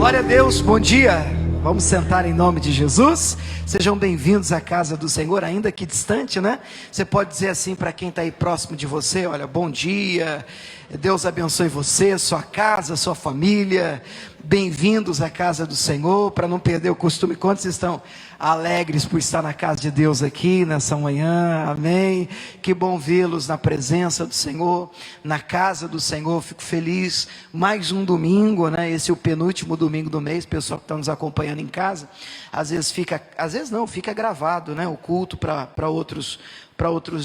Glória a Deus, bom dia. Vamos sentar em nome de Jesus. Sejam bem-vindos à casa do Senhor, ainda que distante, né? Você pode dizer assim para quem está aí próximo de você: olha, bom dia, Deus abençoe você, sua casa, sua família. Bem-vindos à casa do Senhor, para não perder o costume. Quantos estão alegres por estar na casa de Deus aqui nessa manhã? Amém. Que bom vê-los na presença do Senhor, na casa do Senhor. Fico feliz. Mais um domingo, né? Esse é o penúltimo domingo do mês. Pessoal que está nos acompanhando em casa, às vezes fica gravado, né? O culto para outros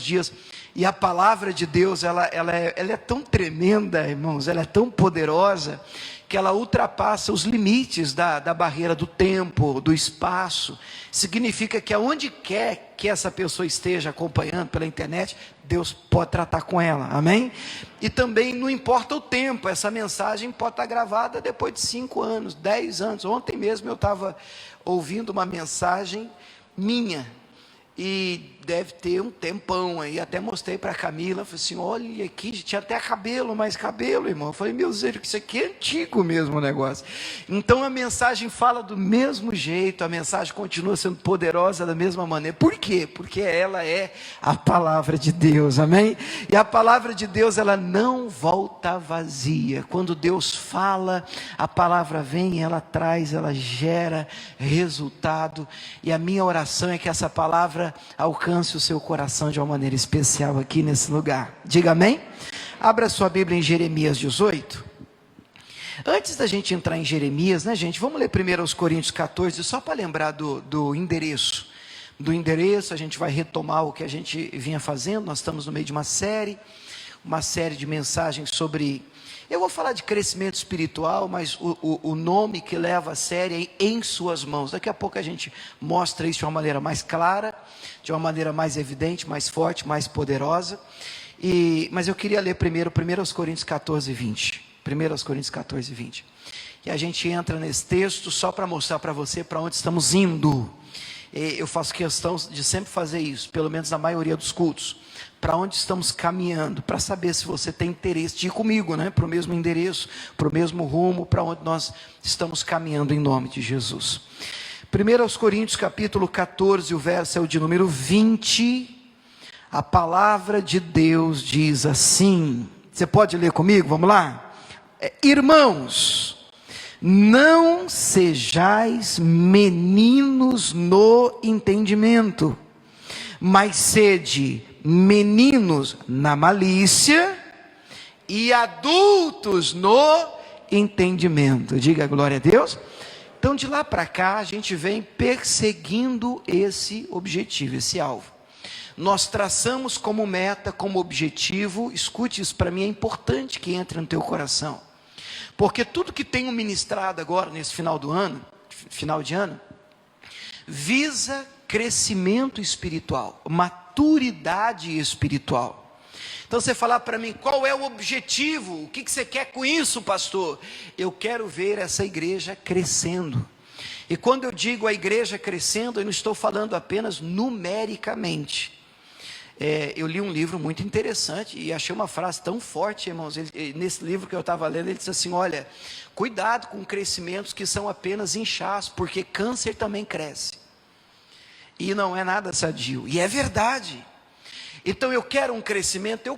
dias. E a palavra de Deus, ela é tão tremenda, irmãos, ela é tão poderosa, que ela ultrapassa os limites da barreira do tempo, do espaço. Significa que aonde quer que essa pessoa esteja acompanhando pela internet, Deus pode tratar com ela, amém? E também não importa o tempo, essa mensagem pode estar gravada depois de 5 anos, 10 anos. Ontem mesmo eu estava ouvindo uma mensagem minha, e deve ter um tempão aí, até mostrei para a Camila, falei assim: olha aqui, tinha até mais cabelo, irmão. Eu falei: meu Deus, isso aqui é antigo mesmo o negócio. Então a mensagem fala do mesmo jeito, a mensagem continua sendo poderosa da mesma maneira. Por quê? Porque ela é a palavra de Deus, amém? E a palavra de Deus, ela não volta vazia. Quando Deus fala, a palavra vem, ela traz, ela gera resultado. E a minha oração é que essa palavra alcance o seu coração de uma maneira especial aqui nesse lugar. Diga amém? Abra sua Bíblia em Jeremias 18. Antes da gente entrar em Jeremias, né, gente, vamos ler primeiro aos Coríntios 14, só para lembrar do endereço. Do endereço, a gente vai retomar o que a gente vinha fazendo. Nós estamos no meio de uma série de mensagens sobre... Eu vou falar de crescimento espiritual, mas o nome que leva a série é Em Suas Mãos. Daqui a pouco a gente mostra isso de uma maneira mais clara, de uma maneira mais evidente, mais forte, mais poderosa. Mas eu queria ler primeiro aos Coríntios 14, 20. 1 Coríntios 14, 20. E a gente entra nesse texto só para mostrar para você para onde estamos indo. Eu faço questão de sempre fazer isso, pelo menos na maioria dos cultos. Para onde estamos caminhando, para saber se você tem interesse de ir comigo, né? Para o mesmo endereço, para o mesmo rumo, para onde nós estamos caminhando em nome de Jesus. 1 Coríntios capítulo 14, o verso é o de número 20. A palavra de Deus diz assim, você pode ler comigo? Vamos lá? Irmãos, não sejais meninos no entendimento, mas sede meninos na malícia e adultos no entendimento. Diga glória a Deus. Então de lá para cá a gente vem perseguindo esse objetivo, esse alvo. Nós traçamos como meta, como objetivo, escute isso para mim, é importante que entre no teu coração, porque tudo que tenho ministrado agora nesse final de ano, visa crescimento espiritual, maturidade espiritual. Então você falar para mim, qual é o objetivo? O que você quer com isso, pastor? Eu quero ver essa igreja crescendo. E quando eu digo a igreja crescendo, eu não estou falando apenas numericamente. Eu li um livro muito interessante e achei uma frase tão forte, irmãos. Nesse livro que eu estava lendo, ele disse assim: olha, cuidado com crescimentos que são apenas inchaços, porque câncer também cresce. E não é nada sadio, e é verdade. Então eu quero um crescimento,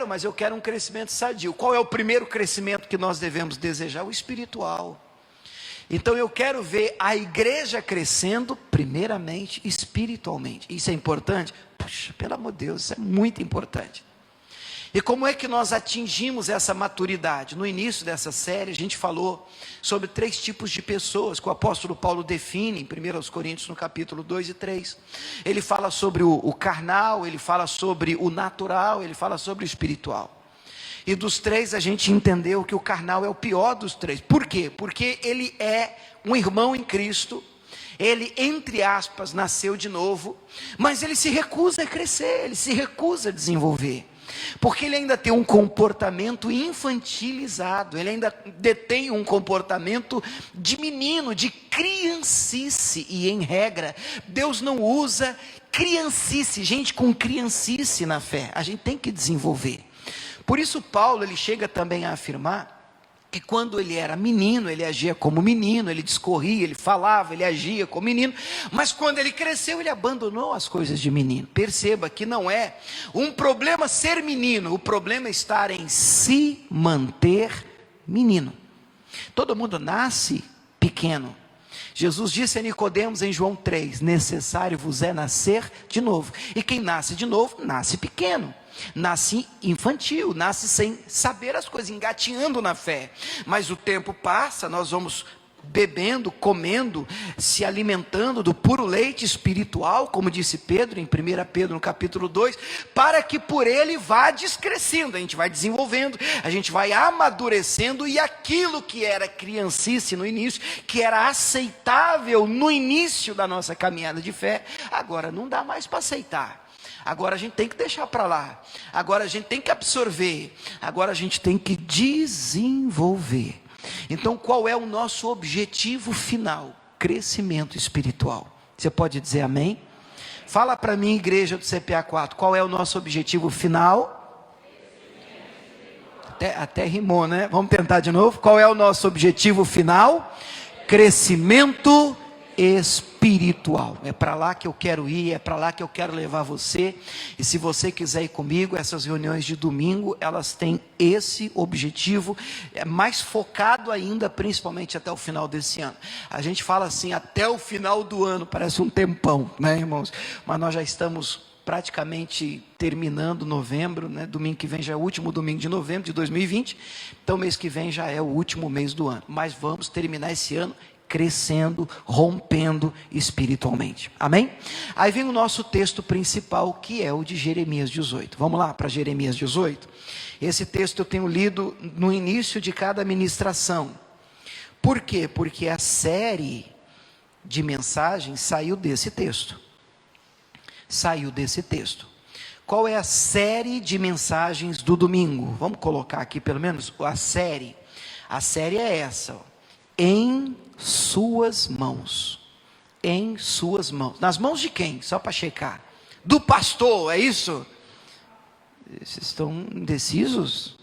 mas eu quero um crescimento sadio. Qual é o primeiro crescimento que nós devemos desejar? O espiritual. Então eu quero ver a igreja crescendo, primeiramente, espiritualmente. Isso é importante? Puxa, pelo amor de Deus, isso é muito importante. E como é que nós atingimos essa maturidade? No início dessa série a gente falou sobre 3 tipos de pessoas que o apóstolo Paulo define em 1 Coríntios no capítulo 2 e 3. Ele fala sobre o carnal, ele fala sobre o natural, ele fala sobre o espiritual. E dos 3 a gente entendeu que o carnal é o pior dos 3. Por quê? Porque ele é um irmão em Cristo, ele, entre aspas, nasceu de novo, mas ele se recusa a crescer, ele se recusa a desenvolver. Porque ele ainda tem um comportamento infantilizado, ele ainda detém um comportamento de menino, de criancice. E em regra, Deus não usa criancice, gente com criancice na fé. A gente tem que desenvolver. Por isso Paulo, ele chega também a afirmar que quando ele era menino, ele agia como menino, ele discorria, ele falava, ele agia como menino, mas quando ele cresceu, ele abandonou as coisas de menino. Perceba que não é um problema ser menino, o problema é estar em se manter menino. Todo mundo nasce pequeno. Jesus disse a Nicodemos em João 3, necessário vos é nascer de novo. E quem nasce de novo, nasce pequeno, nasce infantil, nasce sem saber as coisas, engatinhando na fé. Mas o tempo passa, nós vamos bebendo, comendo, se alimentando do puro leite espiritual, como disse Pedro, em 1 Pedro no capítulo 2, para que por ele vá descrescendo, a gente vai desenvolvendo, a gente vai amadurecendo, e aquilo que era criancice no início, que era aceitável no início da nossa caminhada de fé, agora não dá mais para aceitar. Agora a gente tem que deixar para lá, agora a gente tem que absorver, agora a gente tem que desenvolver. Então, qual é o nosso objetivo final? Crescimento espiritual. Você pode dizer amém? Fala para mim, igreja do CPA 4, qual é o nosso objetivo final? Até rimou, né? Vamos tentar de novo. Qual é o nosso objetivo final? Crescimento espiritual. É para lá que eu quero ir, é para lá que eu quero levar você. E se você quiser ir comigo, essas reuniões de domingo, elas têm esse objetivo, é mais focado ainda, principalmente até o final desse ano. A gente fala assim, até o final do ano, parece um tempão, né, irmãos? Mas nós já estamos praticamente terminando novembro, né? Domingo que vem já é o último domingo de novembro de 2020, então mês que vem já é o último mês do ano, mas vamos terminar esse ano crescendo, rompendo espiritualmente, amém? Aí vem o nosso texto principal, que é o de Jeremias 18, vamos lá para Jeremias 18, esse texto eu tenho lido no início de cada ministração. Por quê? Porque a série de mensagens saiu desse texto, qual é a série de mensagens do domingo? Vamos colocar aqui pelo menos a série é essa, ó. Em suas mãos, nas mãos de quem? Só para checar, do pastor, é isso? Vocês estão indecisos?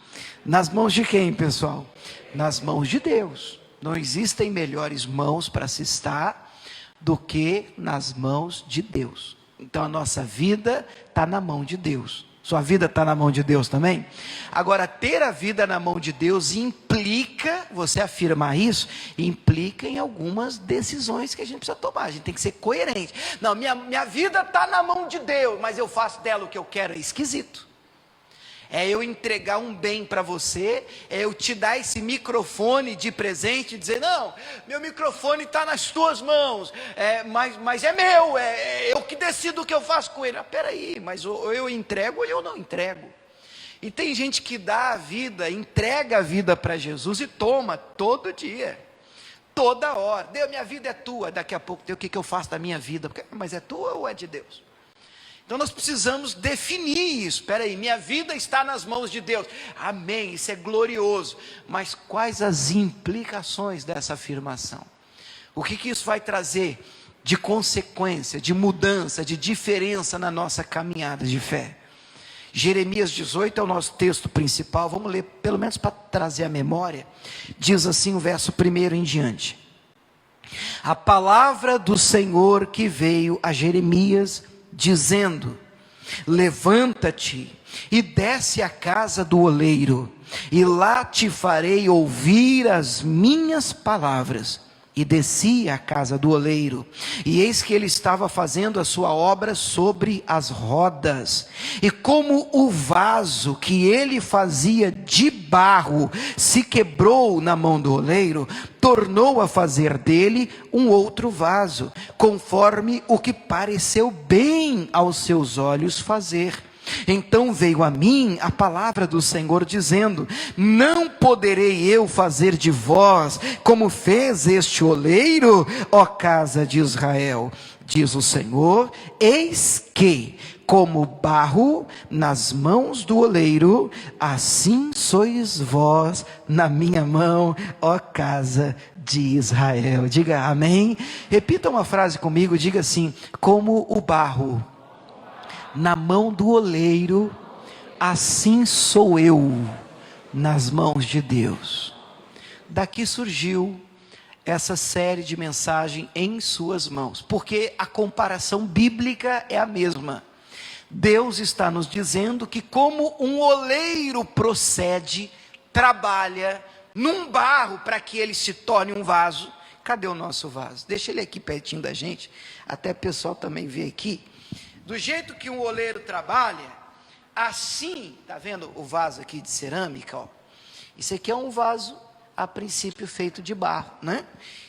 Nas mãos de quem, pessoal? Nas mãos de Deus. Não existem melhores mãos para se estar do que nas mãos de Deus. Então a nossa vida está na mão de Deus. Sua vida está na mão de Deus também? Agora, ter a vida na mão de Deus implica, você afirmar isso, implica em algumas decisões que a gente precisa tomar. A gente tem que ser coerente. Não, minha vida está na mão de Deus, mas eu faço dela o que eu quero. É esquisito. É eu entregar um bem para você, é eu te dar esse microfone de presente e dizer, não, meu microfone está nas tuas mãos, mas é meu, é eu que decido o que eu faço com ele. Peraí, mas ou eu entrego ou eu não entrego. E tem gente que dá a vida, entrega a vida para Jesus e toma todo dia, toda hora. Deus, minha vida é tua, daqui a pouco, Deus, o que eu faço da minha vida? Mas é tua ou é de Deus? Então nós precisamos definir isso. Espera aí, minha vida está nas mãos de Deus. Amém, isso é glorioso. Mas quais as implicações dessa afirmação? O que isso vai trazer de consequência, de mudança, de diferença na nossa caminhada de fé? Jeremias 18 é o nosso texto principal. Vamos ler, pelo menos para trazer a memória. Diz assim o verso 1 em diante. A palavra do Senhor que veio a Jeremias, dizendo, levanta-te e desce à casa do oleiro, e lá te farei ouvir as minhas palavras. E desci à casa do oleiro, e eis que ele estava fazendo a sua obra sobre as rodas, e como o vaso que ele fazia de barro se quebrou na mão do oleiro, tornou a fazer dele um outro vaso, conforme o que pareceu bem aos seus olhos fazer. Então veio a mim a palavra do Senhor dizendo, não poderei eu fazer de vós como fez este oleiro, ó casa de Israel, diz o Senhor, eis que como barro nas mãos do oleiro, assim sois vós na minha mão, ó casa de Israel. Diga amém. Repita uma frase comigo, diga assim, como o barro na mão do oleiro, assim sou eu nas mãos de Deus. Daqui surgiu essa série de mensagem em suas mãos, porque a comparação bíblica é a mesma. Deus está nos dizendo que como um oleiro procede, trabalha num barro para que ele se torne um vaso. Cadê o nosso vaso? Deixa ele aqui pertinho da gente, até o pessoal também ver aqui. Do jeito que um oleiro trabalha, assim, tá vendo o vaso aqui de cerâmica, ó? Isso aqui é um vaso, a princípio, feito de barro, né?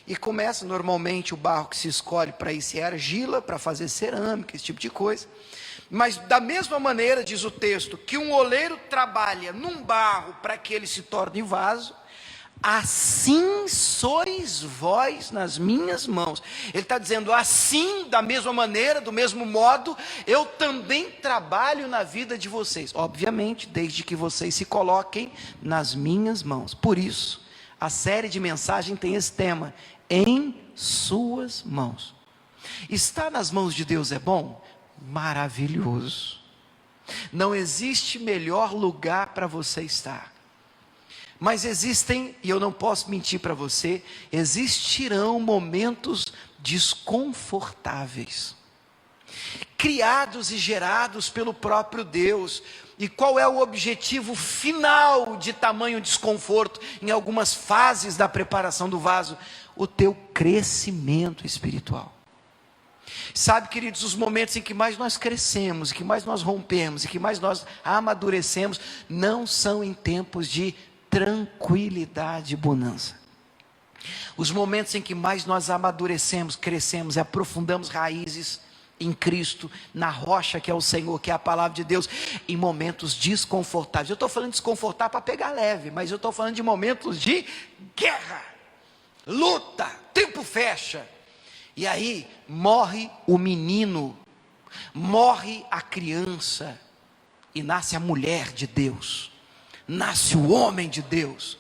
E começa, normalmente, o barro que se escolhe para isso é argila, para fazer cerâmica, esse tipo de coisa. Mas da mesma maneira, diz o texto, que um oleiro trabalha num barro para que ele se torne vaso, assim sois vós nas minhas mãos. Ele está dizendo, assim, da mesma maneira, do mesmo modo, eu também trabalho na vida de vocês. Obviamente, desde que vocês se coloquem nas minhas mãos. Por isso, a série de mensagem tem esse tema, em suas mãos. Estar nas mãos de Deus é bom? Maravilhoso. Não existe melhor lugar para você estar. Mas existem, e eu não posso mentir para você, existirão momentos desconfortáveis, criados e gerados pelo próprio Deus. E qual é o objetivo final de tamanho desconforto, em algumas fases da preparação do vaso? O teu crescimento espiritual. Sabe, queridos, os momentos em que mais nós crescemos, que mais nós rompemos, e que mais nós amadurecemos, não são em tempos de tranquilidade e bonança. Os momentos em que mais nós amadurecemos, crescemos e aprofundamos raízes em Cristo, na rocha que é o Senhor, que é a palavra de Deus, em momentos desconfortáveis. Eu estou falando de desconfortável para pegar leve, mas eu estou falando de momentos de guerra, luta, tempo fecha. E aí morre o menino, morre a criança, e nasce a mulher de Deus, nasce o homem de Deus,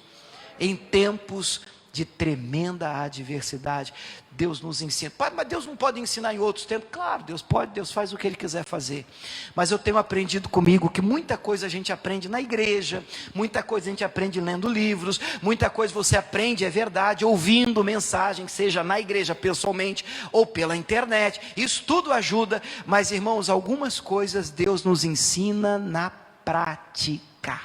em tempos de tremenda adversidade. Deus nos ensina. Mas Deus não pode ensinar em outros tempos? Claro, Deus pode, Deus faz o que Ele quiser fazer. Mas eu tenho aprendido comigo que muita coisa a gente aprende na igreja, muita coisa a gente aprende lendo livros, muita coisa você aprende, é verdade, ouvindo mensagem, seja na igreja pessoalmente ou pela internet. Isso tudo ajuda, mas irmãos, algumas coisas Deus nos ensina na prática.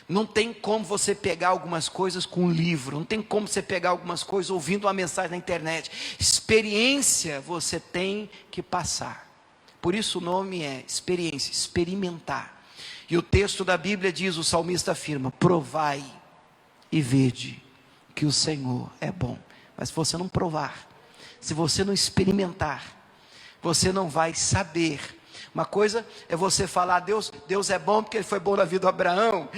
Não tem como você pegar algumas coisas com um livro, não tem como você pegar algumas coisas ouvindo uma mensagem na internet. Experiência você tem que passar. Por isso o nome é experiência, experimentar. E o texto da Bíblia diz, o salmista afirma, provai e vede que o Senhor é bom. Mas se você não provar, se você não experimentar, você não vai saber. Uma coisa é você falar, Deus é bom porque Ele foi bom na vida do Abraão,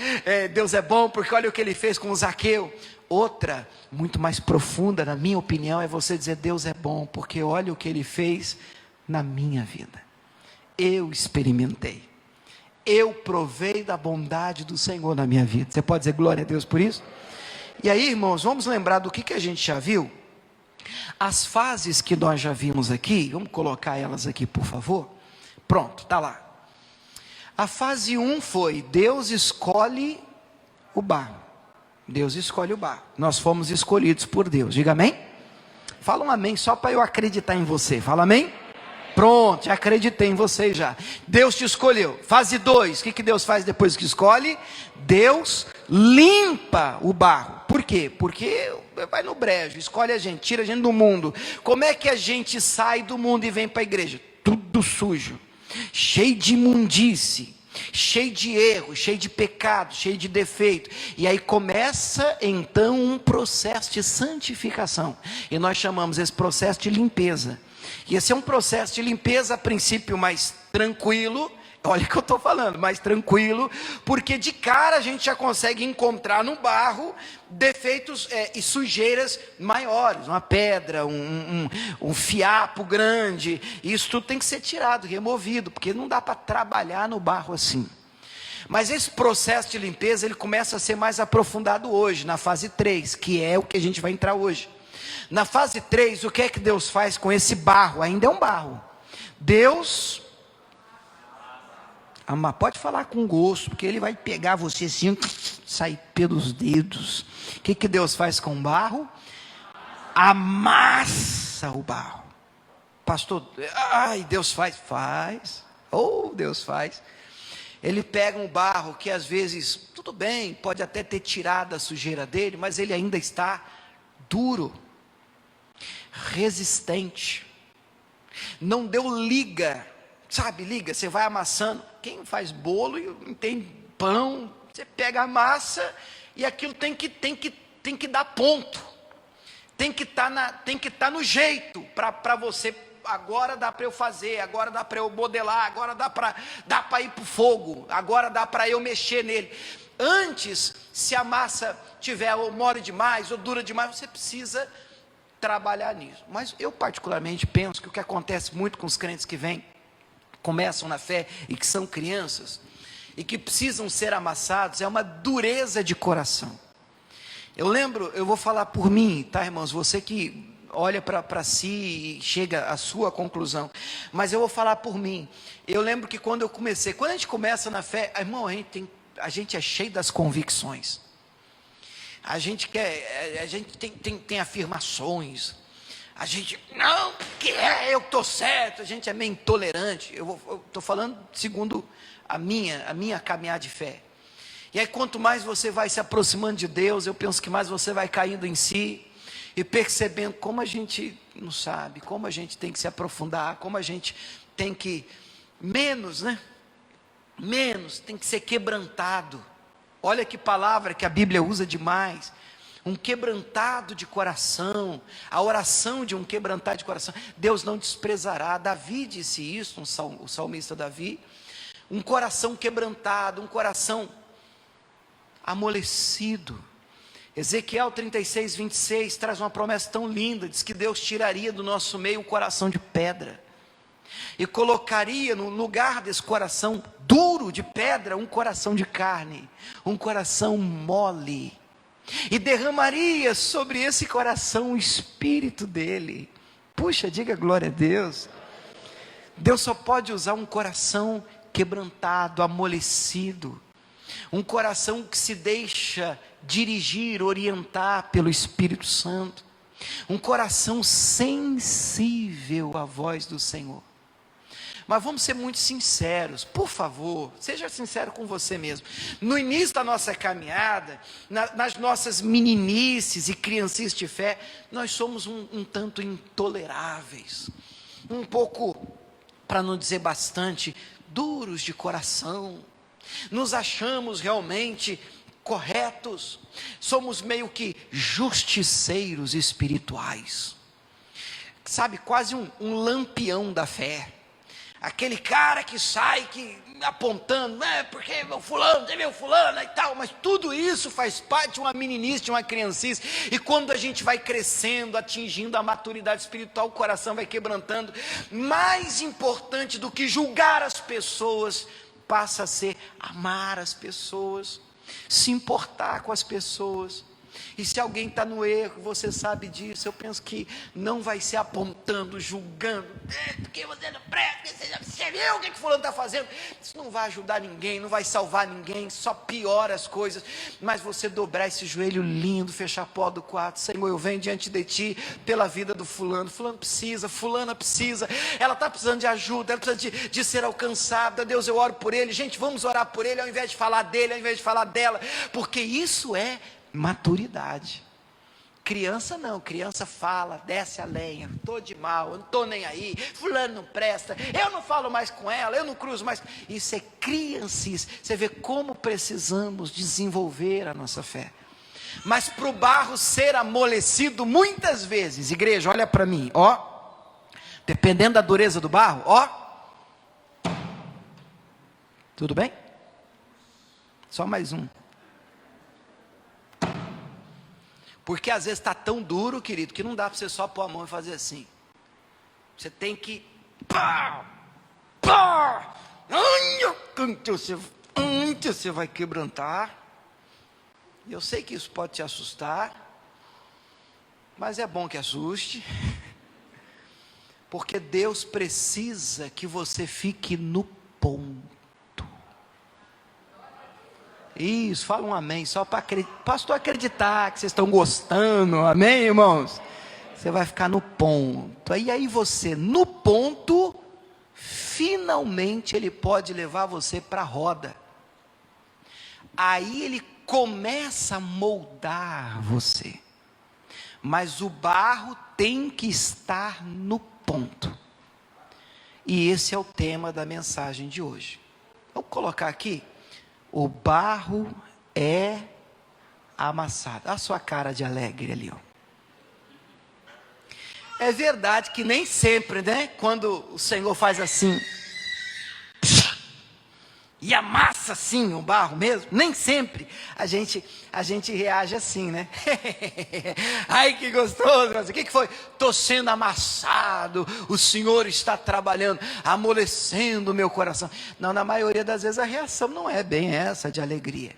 Deus é bom porque olha o que Ele fez com o Zaqueu. Outra, muito mais profunda, na minha opinião, é você dizer, Deus é bom porque olha o que Ele fez na minha vida. Eu experimentei, eu provei da bondade do Senhor na minha vida. Você pode dizer glória a Deus por isso? E aí, irmãos, vamos lembrar do que a gente já viu? As fases que nós já vimos aqui, vamos colocar elas aqui por favor. Pronto, está lá. A fase 1 foi, Deus escolhe o barro. Deus escolhe o barro. Nós fomos escolhidos por Deus. Diga amém? Fala um amém só para eu acreditar em você. Fala amém? Pronto, já acreditei em você já. Deus te escolheu. Fase 2, o que Deus faz depois que escolhe? Deus limpa o barro. Por quê? Porque vai no brejo, escolhe a gente, tira a gente do mundo. Como é que a gente sai do mundo e vem para a igreja? Tudo sujo, cheio de imundície, cheio de erro, cheio de pecado, cheio de defeito. E aí começa então um processo de santificação, e nós chamamos esse processo de limpeza. E esse é um processo de limpeza a princípio mais tranquilo. Olha o que eu estou falando, mais tranquilo, porque de cara a gente já consegue encontrar no barro defeitos e sujeiras maiores, uma pedra, um fiapo grande. Isso tudo tem que ser tirado, removido, porque não dá para trabalhar no barro assim. Mas esse processo de limpeza ele começa a ser mais aprofundado hoje, na fase 3, que é o que a gente vai entrar hoje. Na fase 3, o que é que Deus faz com esse barro? Ainda é um barro. Deus Pode falar com gosto, porque ele vai pegar você assim, sair pelos dedos. O que Deus faz com o barro? Amassa o barro. Pastor, Deus faz. Deus faz. Ele pega um barro que às vezes, tudo bem, pode até ter tirado a sujeira dele, mas ele ainda está duro, resistente. Não deu liga, sabe, liga, você vai amassando. Quem faz bolo e tem pão, você pega a massa e aquilo tem que dar ponto. Tem que estar no jeito para você. Agora dá para eu fazer, agora dá para eu modelar, agora dá para ir para o fogo, agora dá para eu mexer nele. Antes, se a massa tiver ou mole demais ou dura demais, você precisa trabalhar nisso. Mas eu particularmente penso que o que acontece muito com os crentes que começam na fé e que são crianças e que precisam ser amassados é uma dureza de coração. Eu lembro, eu vou falar por mim, tá, irmãos? Você que olha para si e chega à sua conclusão, mas eu vou falar por mim. Eu lembro que quando a gente começa na fé, irmão, a gente é cheio das convicções, a gente tem afirmações, a gente, não, porque eu que estou certo, a gente é meio intolerante. Eu estou falando segundo a minha caminhada de fé. E aí quanto mais você vai se aproximando de Deus, eu penso que mais você vai caindo em si, e percebendo como a gente não sabe, como a gente tem que se aprofundar, como a gente tem que, menos, tem que ser quebrantado. Olha que palavra que a Bíblia usa demais, um quebrantado de coração, a oração de um quebrantado de coração, Deus não desprezará. Davi disse isso, o salmista Davi, um coração quebrantado, um coração amolecido. Ezequiel 36, 26 traz uma promessa tão linda, diz que Deus tiraria do nosso meio um coração de pedra, e colocaria no lugar desse coração duro de pedra, um coração de carne, um coração mole, e derramaria sobre esse coração o Espírito dele. Puxa, diga glória a Deus. Deus só pode usar um coração quebrantado, amolecido, um coração que se deixa dirigir, orientar pelo Espírito Santo, um coração sensível à voz do Senhor. Mas vamos ser muito sinceros, por favor, seja sincero com você mesmo. No início da nossa caminhada, nas nossas meninices e criancices de fé, nós somos um tanto intoleráveis, um pouco, para não dizer bastante, duros de coração. Nos achamos realmente corretos, somos meio que justiceiros espirituais, sabe, quase um lampião da fé, aquele cara que sai apontando, porque meu fulano, tem meu fulano e tal, mas tudo isso faz parte de uma meninice, de uma criancice, e quando a gente vai crescendo, atingindo a maturidade espiritual, o coração vai quebrantando. Mais importante do que julgar as pessoas, passa a ser amar as pessoas, se importar com as pessoas. E se alguém está no erro, você sabe disso, eu penso que não vai ser apontando, julgando, porque você não presta, você viu o que fulano está fazendo. Isso não vai ajudar ninguém, não vai salvar ninguém, só piora as coisas. Mas você dobrar esse joelho lindo, fechar a porta do quarto: Senhor, eu venho diante de ti pela vida do fulano precisa, fulana precisa, ela está precisando de ajuda, ela precisa de ser alcançada. Deus, eu oro por ele. Gente, vamos orar por ele, ao invés de falar dele, ao invés de falar dela, porque isso é maturidade. Criança não, criança fala, desce a lenha, estou de mal, eu não estou nem aí, fulano não presta, eu não falo mais com ela, eu não cruzo mais. Isso é criancice. Você vê como precisamos desenvolver a nossa fé. Mas para o barro ser amolecido, muitas vezes, igreja, olha para mim, dependendo da dureza do barro, tudo bem? Só mais um. Porque às vezes está tão duro, querido, que não dá para você só pôr a mão e fazer assim. Você tem que... Você vai quebrantar. Eu sei que isso pode te assustar, mas é bom que assuste. Porque Deus precisa que você fique no ponto. Isso, fala um amém, só para pastor acreditar que vocês estão gostando, amém, irmãos? Você vai ficar no ponto, e aí você, no ponto, finalmente ele pode levar você para a roda. Aí ele começa a moldar você. Mas o barro tem que estar no ponto. E esse é o tema da mensagem de hoje. Vamos colocar aqui. O barro é amassado. A sua cara de alegre ali, ó. É verdade que nem sempre, né? Quando o Senhor faz assim e amassa assim o barro mesmo, nem sempre a gente reage assim, né? Ai, que gostoso, mas o que foi? Estou sendo amassado, o Senhor está trabalhando, amolecendo o meu coração. Não, na maioria das vezes a reação não é bem essa de alegria,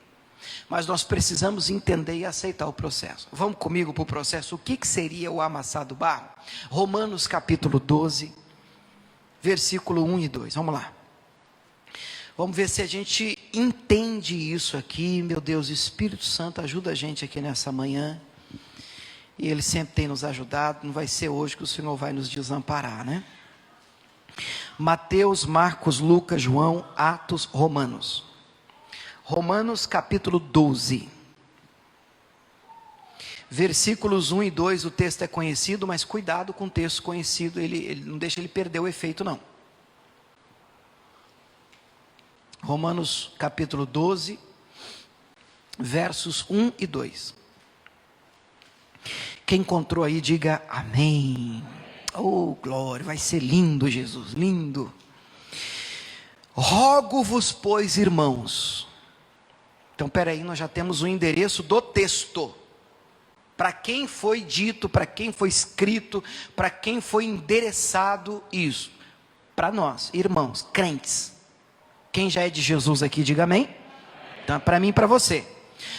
mas nós precisamos entender e aceitar o processo. Vamos comigo para o processo. O que seria o amassado barro? Romanos capítulo 12, versículo 1 e 2, vamos lá. Vamos ver se a gente entende isso aqui. Meu Deus, Espírito Santo ajuda a gente aqui nessa manhã. E Ele sempre tem nos ajudado. Não vai ser hoje que o Senhor vai nos desamparar, né? Mateus, Marcos, Lucas, João, Atos, Romanos. Romanos capítulo 12. Versículos 1 e 2, o texto é conhecido, mas cuidado com o texto conhecido. Ele não deixa ele perder o efeito, não. Romanos capítulo 12, versos 1 e 2. Quem encontrou aí, diga amém. Oh, glória, vai ser lindo, Jesus, lindo. Rogo-vos, pois, irmãos. Então, peraí, nós já temos o endereço do texto. Para quem foi dito, para quem foi escrito, para quem foi endereçado isso? Para nós, irmãos, crentes. Quem já é de Jesus aqui, diga amém. Então, para mim e para você.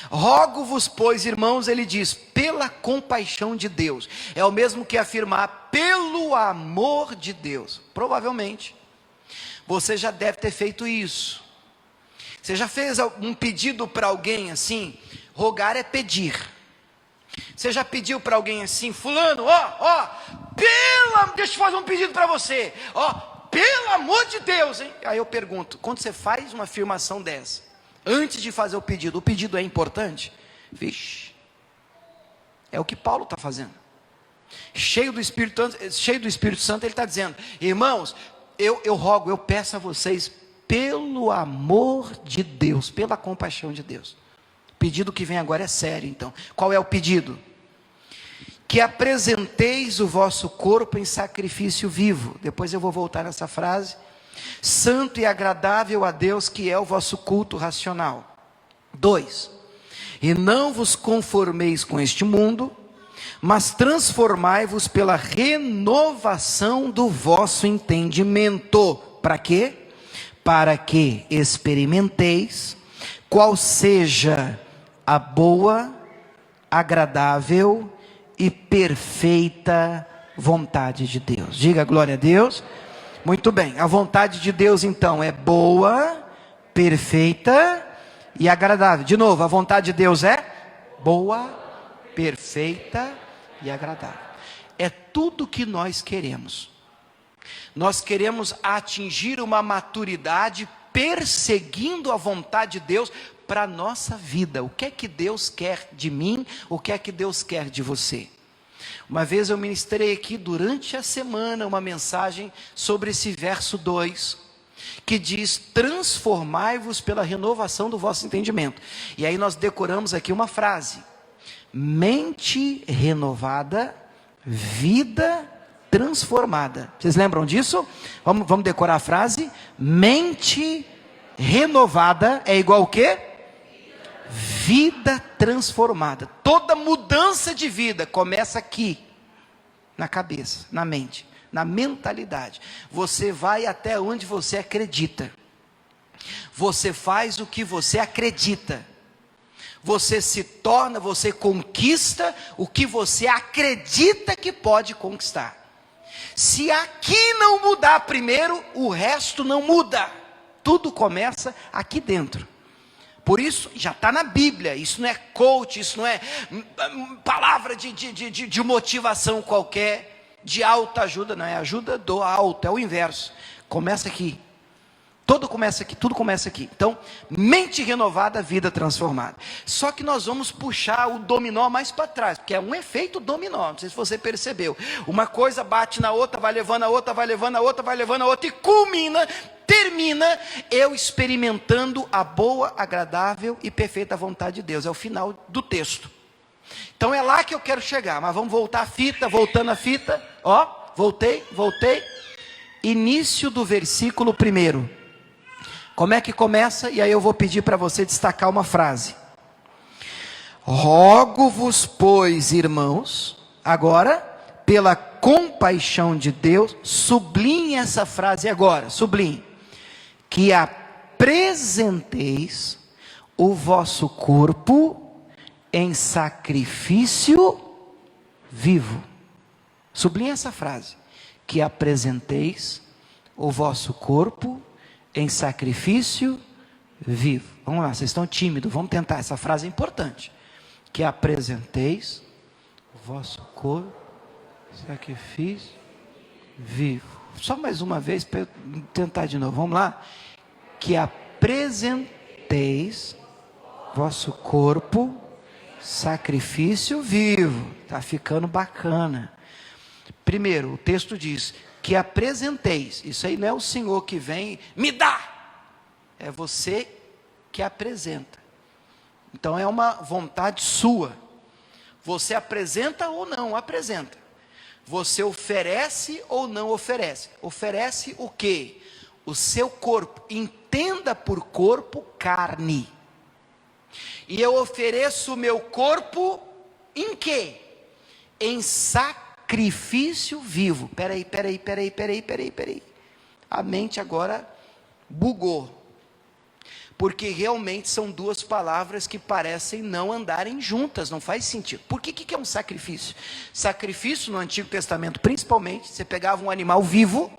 Rogo-vos, pois, irmãos, ele diz, pela compaixão de Deus. É o mesmo que afirmar, pelo amor de Deus. Provavelmente, você já deve ter feito isso. Você já fez um pedido para alguém assim? Rogar é pedir. Você já pediu para alguém assim, fulano, deixa eu fazer um pedido para você, pelo amor de Deus, hein? Aí eu pergunto, quando você faz uma afirmação dessa, antes de fazer o pedido é importante? Vixe, é o que Paulo está fazendo, cheio do Espírito Santo, ele está dizendo, irmãos, eu rogo, eu peço a vocês, pelo amor de Deus, pela compaixão de Deus. O pedido que vem agora é sério, então. Qual é o pedido? Que apresenteis o vosso corpo em sacrifício vivo. Depois eu vou voltar nessa frase. Santo e agradável a Deus, que é o vosso culto racional. 2. E não vos conformeis com este mundo, mas transformai-vos pela renovação do vosso entendimento. Para quê? Para que experimenteis qual seja a boa, agradável e perfeita vontade de Deus. Diga glória a Deus. Muito bem, a vontade de Deus então é boa, perfeita e agradável. De novo, a vontade de Deus é boa, perfeita e agradável. É tudo que nós queremos. Nós queremos atingir uma maturidade perseguindo a vontade de Deus para a nossa vida. O que é que Deus quer de mim? O que é que Deus quer de você? Uma vez eu ministrei aqui durante a semana uma mensagem sobre esse verso 2, que diz, transformai-vos pela renovação do vosso entendimento. E aí nós decoramos aqui uma frase, mente renovada, vida transformada. Vocês lembram disso? Vamos decorar a frase, mente renovada é igual o quê? Vida transformada. Toda mudança de vida começa aqui, na cabeça, na mente, na mentalidade. Você vai até onde você acredita. Você faz o que você acredita. Você se torna, você conquista o que você acredita que pode conquistar. Se aqui não mudar primeiro, o resto não muda. Tudo começa aqui dentro. Por isso, já está na Bíblia, isso não é coach, isso não é palavra de motivação qualquer, de autoajuda, não é ajuda do alto, é o inverso. Começa aqui. Tudo começa aqui. Então, mente renovada, vida transformada. Só que nós vamos puxar o dominó mais para trás, porque é um efeito dominó, não sei se você percebeu. Uma coisa bate na outra, vai levando a outra, vai levando a outra, vai levando a outra, e termina eu experimentando a boa, agradável e perfeita vontade de Deus. É o final do texto. Então é lá que eu quero chegar, mas vamos voltar a fita, voltando a fita. Ó, voltei. Início do versículo 1. Como é que começa? E aí eu vou pedir para você destacar uma frase. Rogo-vos, pois, irmãos, agora, pela compaixão de Deus, sublinhe essa frase agora, sublinhe, que apresenteis o vosso corpo em sacrifício vivo. Sublinhe essa frase, que apresenteis o vosso corpo em sacrifício vivo. Vamos lá, vocês estão tímidos, vamos tentar, essa frase é importante. Que apresenteis o vosso corpo em sacrifício vivo. Só mais uma vez, para eu tentar de novo, vamos lá. Que apresenteis vosso corpo sacrifício vivo. Está ficando bacana. Primeiro, o texto diz que apresenteis. Isso aí não é o Senhor que vem, me dá. É você que apresenta. Então é uma vontade sua. Você apresenta ou não apresenta. Você oferece ou não oferece. Oferece o quê? O seu corpo. Entenda por corpo carne. E eu ofereço o meu corpo em quê? Em sacrifício vivo. Peraí. A mente agora bugou. Porque realmente são duas palavras que parecem não andarem juntas, não faz sentido. Por que é um sacrifício? Sacrifício no Antigo Testamento, principalmente, você pegava um animal vivo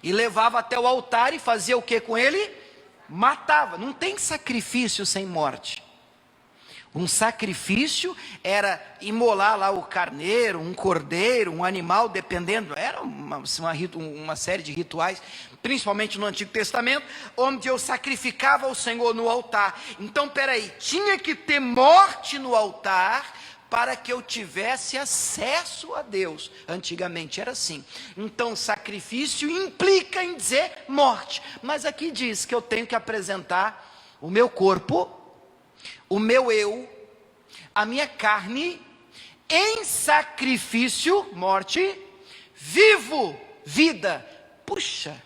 e levava até o altar e fazia o que com ele? Matava. Não tem sacrifício sem morte. Um sacrifício era imolar lá o carneiro, um cordeiro, um animal, dependendo, era uma série de rituais, principalmente no Antigo Testamento, onde eu sacrificava ao Senhor no altar. Então, peraí, tinha que ter morte no altar para que eu tivesse acesso a Deus. Antigamente era assim. Então, sacrifício implica em dizer morte. Mas aqui diz que eu tenho que apresentar o meu corpo, o meu eu, a minha carne, em sacrifício, morte, vivo, vida. Puxa,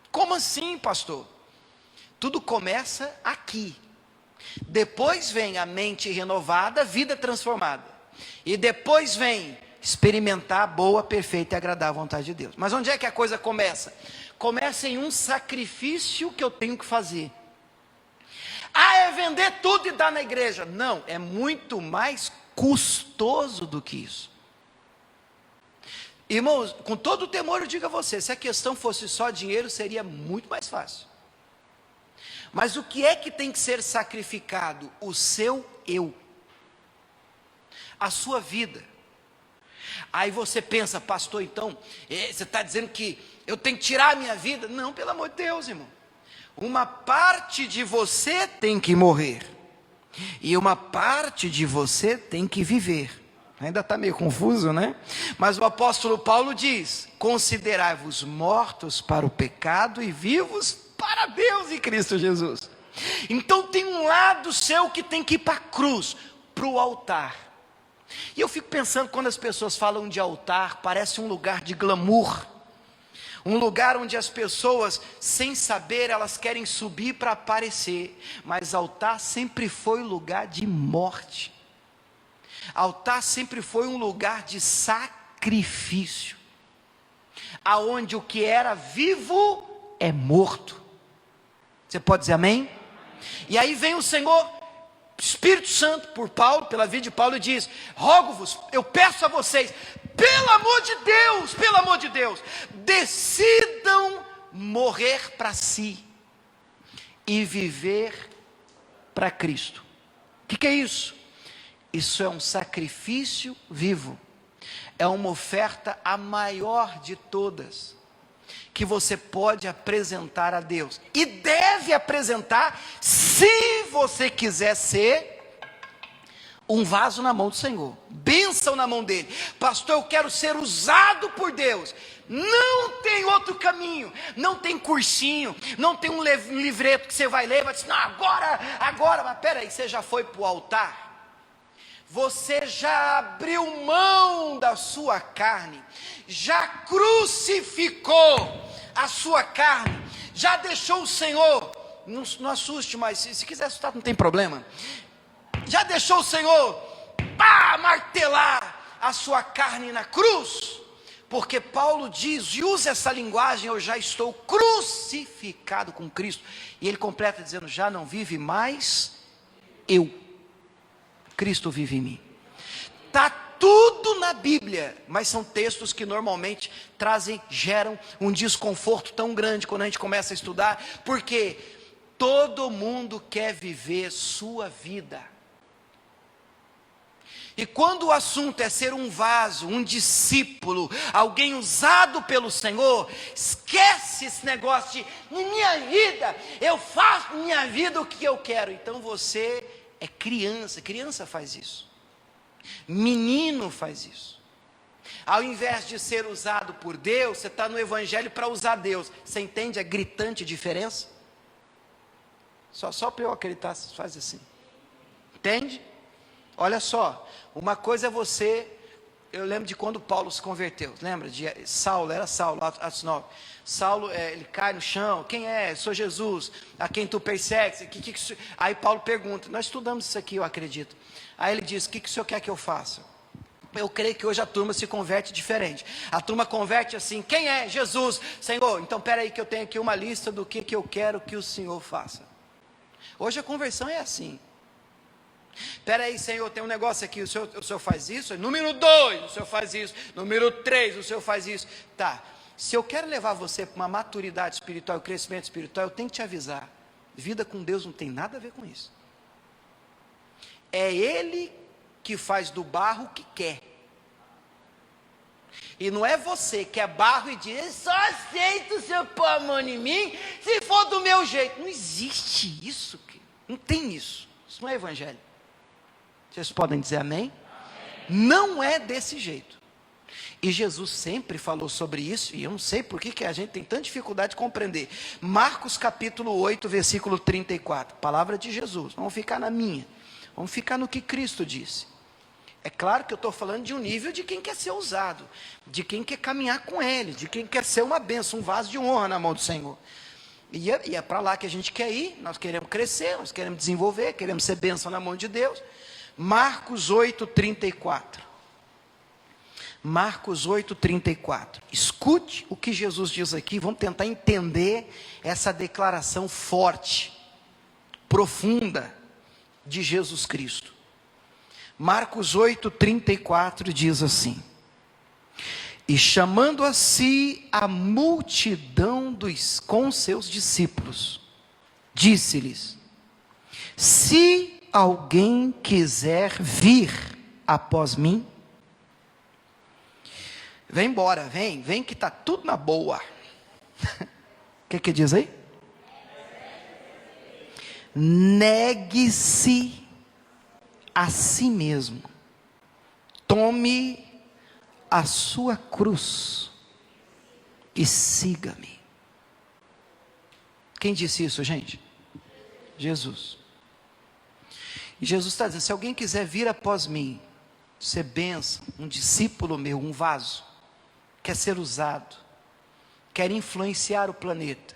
como assim, pastor? Tudo começa aqui. Depois vem a mente renovada, vida transformada. E depois vem experimentar a boa, perfeita e agradável vontade de Deus. Mas onde é que a coisa começa? Começa em um sacrifício que eu tenho que fazer. Ah, é vender tudo e dar na igreja. Não, é muito mais custoso do que isso. Irmãos, com todo o temor eu digo a você, se a questão fosse só dinheiro, seria muito mais fácil. Mas o que é que tem que ser sacrificado? O seu eu. A sua vida. Aí você pensa, pastor, então, você está dizendo que eu tenho que tirar a minha vida? Não, pelo amor de Deus, irmão. Uma parte de você tem que morrer. E uma parte de você tem que viver. Ainda está meio confuso, né? Mas o apóstolo Paulo diz: considerai-vos mortos para o pecado e vivos para Deus em Cristo Jesus. Então tem um lado seu que tem que ir para a cruz, para o altar. E eu fico pensando, quando as pessoas falam de altar, parece um lugar de glamour. Um lugar onde as pessoas, sem saber, elas querem subir para aparecer. Mas altar sempre foi um lugar de morte. Altar sempre foi um lugar de sacrifício. Aonde o que era vivo é morto. Você pode dizer amém? E aí vem o Senhor, Espírito Santo, por Paulo, pela vida de Paulo, e diz: rogo-vos, eu peço a vocês, pelo amor de Deus, decidam morrer para si e viver para Cristo. O que é isso? Isso é um sacrifício vivo, é uma oferta a maior de todas, que você pode apresentar a Deus, e deve apresentar, se você quiser ser um vaso na mão do Senhor, bênção na mão dele. Pastor, eu quero ser usado por Deus. Não tem outro caminho, não tem cursinho, não tem um livreto que você vai ler e vai dizer, não, agora, mas peraí, você já foi para o altar? Você já abriu mão da sua carne, já crucificou a sua carne, já deixou o Senhor, não assuste, mas se quiser assustar não tem problema, já deixou o Senhor martelar a sua carne na cruz, porque Paulo diz, e usa essa linguagem, eu já estou crucificado com Cristo, e ele completa dizendo, já não vive mais eu, Cristo vive em mim. Está tudo na Bíblia, mas são textos que normalmente geram um desconforto tão grande quando a gente começa a estudar, porque todo mundo quer viver sua vida. E quando o assunto é ser um vaso, um discípulo, alguém usado pelo Senhor, esquece esse negócio de minha vida, eu faço minha vida o que eu quero. Então você é criança faz isso, menino faz isso. Ao invés de ser usado por Deus, você está no evangelho para usar Deus. Você entende a gritante diferença? Só para eu acreditar, faz assim, entende? Olha só, uma coisa é você, eu lembro de quando Paulo se converteu, lembra de Saulo, era Saulo, Atos 9, Saulo, ele cai no chão, quem é? Sou Jesus, a quem tu persegues, aí Paulo pergunta, nós estudamos isso aqui, eu acredito, aí ele diz, o que o senhor quer que eu faça? Eu creio que hoje a turma se converte diferente, a turma converte assim, quem é? Jesus, Senhor, então peraí que eu tenho aqui uma lista do que eu quero que o Senhor faça. Hoje a conversão é assim, espera aí, Senhor, tem um negócio aqui, o senhor faz isso, número 2, o senhor faz isso, número 3, o senhor faz isso, tá, se eu quero levar você para uma maturidade espiritual, crescimento espiritual, eu tenho que te avisar, vida com Deus não tem nada a ver com isso, é Ele que faz do barro o que quer, e não é você que é barro e diz, só aceito o senhor pôr a mão em mim, se for do meu jeito, não existe isso, não tem isso não é evangelho. Vocês podem dizer amém? Amém? Não é desse jeito. E Jesus sempre falou sobre isso, e eu não sei por que a gente tem tanta dificuldade de compreender. Marcos capítulo 8, versículo 34, palavra de Jesus, vamos ficar na minha, vamos ficar no que Cristo disse. É claro que eu estou falando de um nível de quem quer ser usado, de quem quer caminhar com Ele, de quem quer ser uma bênção, um vaso de honra na mão do Senhor. E é para lá que a gente quer ir, nós queremos crescer, nós queremos desenvolver, queremos ser bênção na mão de Deus. Marcos 8, 34. Marcos 8, 34. Escute o que Jesus diz aqui, vamos tentar entender essa declaração forte, profunda de Jesus Cristo. Marcos 8, 34 diz assim: e chamando a si a multidão com seus discípulos, disse-lhes: se alguém quiser vir após mim, vem embora, vem que está tudo na boa. O que diz aí? Negue-se a si mesmo, tome a sua cruz e siga-me. Quem disse isso, gente? Jesus. E Jesus está dizendo, se alguém quiser vir após mim, ser bênção, um discípulo meu, um vaso, quer ser usado, quer influenciar o planeta,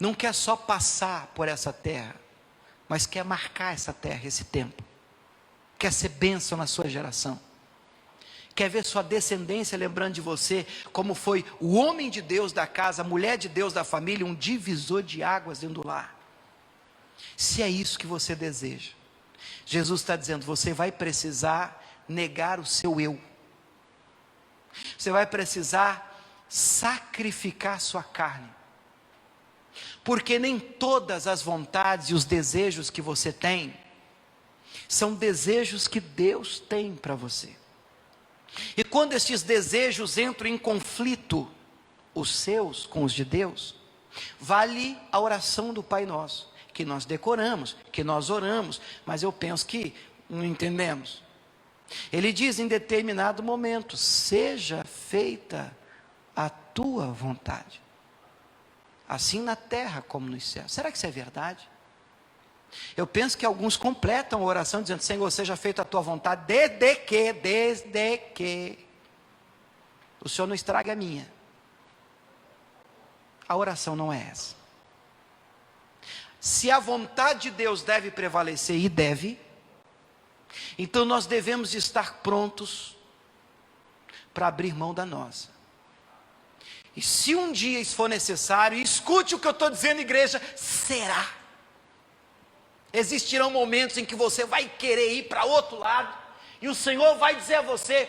não quer só passar por essa terra, mas quer marcar essa terra, esse tempo, quer ser bênção na sua geração, quer ver sua descendência lembrando de você, como foi o homem de Deus da casa, a mulher de Deus da família, um divisor de águas dentro do lar. Se é isso que você deseja, Jesus está dizendo, você vai precisar negar o seu eu, você vai precisar sacrificar a sua carne, Porque nem todas as vontades e os desejos que você tem são desejos que Deus tem para você. E quando esses desejos entram em conflito, os seus com os de Deus, vale a oração do Pai Nosso, que nós decoramos, que nós oramos, mas eu penso que não entendemos. Ele diz em determinado momento: seja feita a tua vontade, assim na terra como nos céus. Será que isso é verdade? Eu penso que alguns completam a oração dizendo: Senhor, seja feita a tua vontade, desde que o Senhor não estrague a minha. A oração não é essa. Se a vontade de Deus deve prevalecer, e deve, então nós devemos estar prontos para abrir mão da nossa. E se um dia isso for necessário, escute o que eu estou dizendo, igreja, será. Existirão momentos em que você vai querer ir para outro lado, e o Senhor vai dizer a você: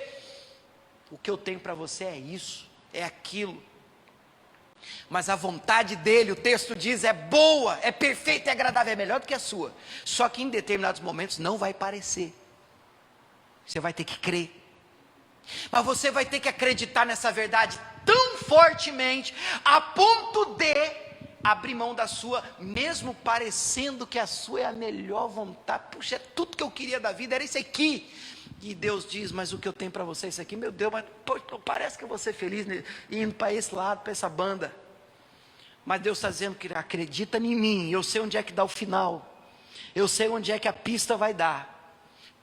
o que eu tenho para você é isso, é aquilo. Mas a vontade dele, o texto diz, é boa, é perfeita, é agradável, é melhor do que a sua. Só que em determinados momentos não vai parecer. Você vai ter que crer. Mas você vai ter que acreditar nessa verdade tão fortemente, a ponto de abrir mão da sua, mesmo parecendo que a sua é a melhor vontade. Puxa, é tudo que eu queria da vida, era isso aqui. E Deus diz: mas o que eu tenho para você é isso aqui. Meu Deus, mas parece que eu vou ser feliz indo para esse lado, para essa banda. Mas Deus está dizendo que acredita em mim, eu sei onde é que dá o final, eu sei onde é que a pista vai dar.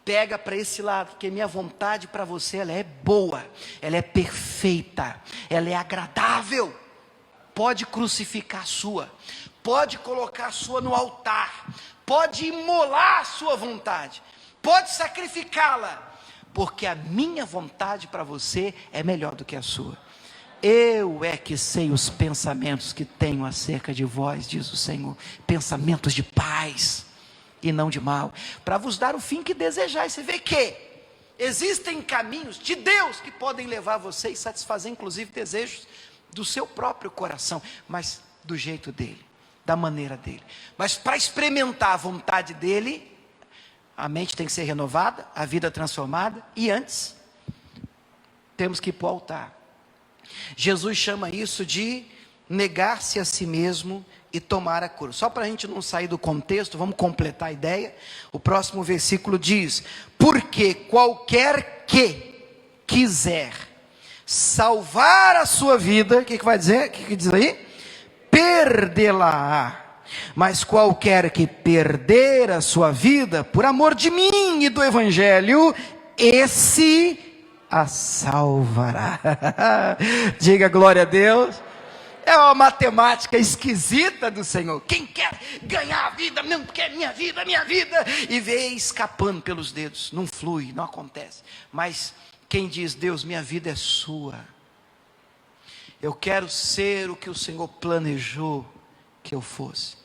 Pega para esse lado, porque minha vontade para você, ela é boa, ela é perfeita, ela é agradável. Pode crucificar a sua, pode colocar a sua no altar, pode imolar a sua vontade, pode sacrificá-la, porque a minha vontade para você é melhor do que a sua. Eu é que sei os pensamentos que tenho acerca de vós, diz o Senhor, pensamentos de paz e não de mal, para vos dar o fim que desejais. Você vê que existem caminhos de Deus que podem levar você e satisfazer inclusive desejos do seu próprio coração, mas do jeito dele, da maneira dele. Mas para experimentar a vontade dele, a mente tem que ser renovada, a vida transformada, e antes temos que ir para o altar. Jesus chama isso de negar-se a si mesmo e tomar a cruz. Só para a gente não sair do contexto, vamos completar a ideia. O próximo versículo diz: porque qualquer que quiser salvar a sua vida, o que vai dizer? O que diz aí? Perdê-la-á. Mas qualquer que perder a sua vida por amor de mim e do evangelho, esse a salvará. Diga glória a Deus. É uma matemática esquisita do Senhor. Quem quer ganhar a vida, não quer minha vida, e vê escapando pelos dedos, não flui, não acontece. Mas quem diz: Deus, minha vida é sua, eu quero ser o que o Senhor planejou que eu fosse,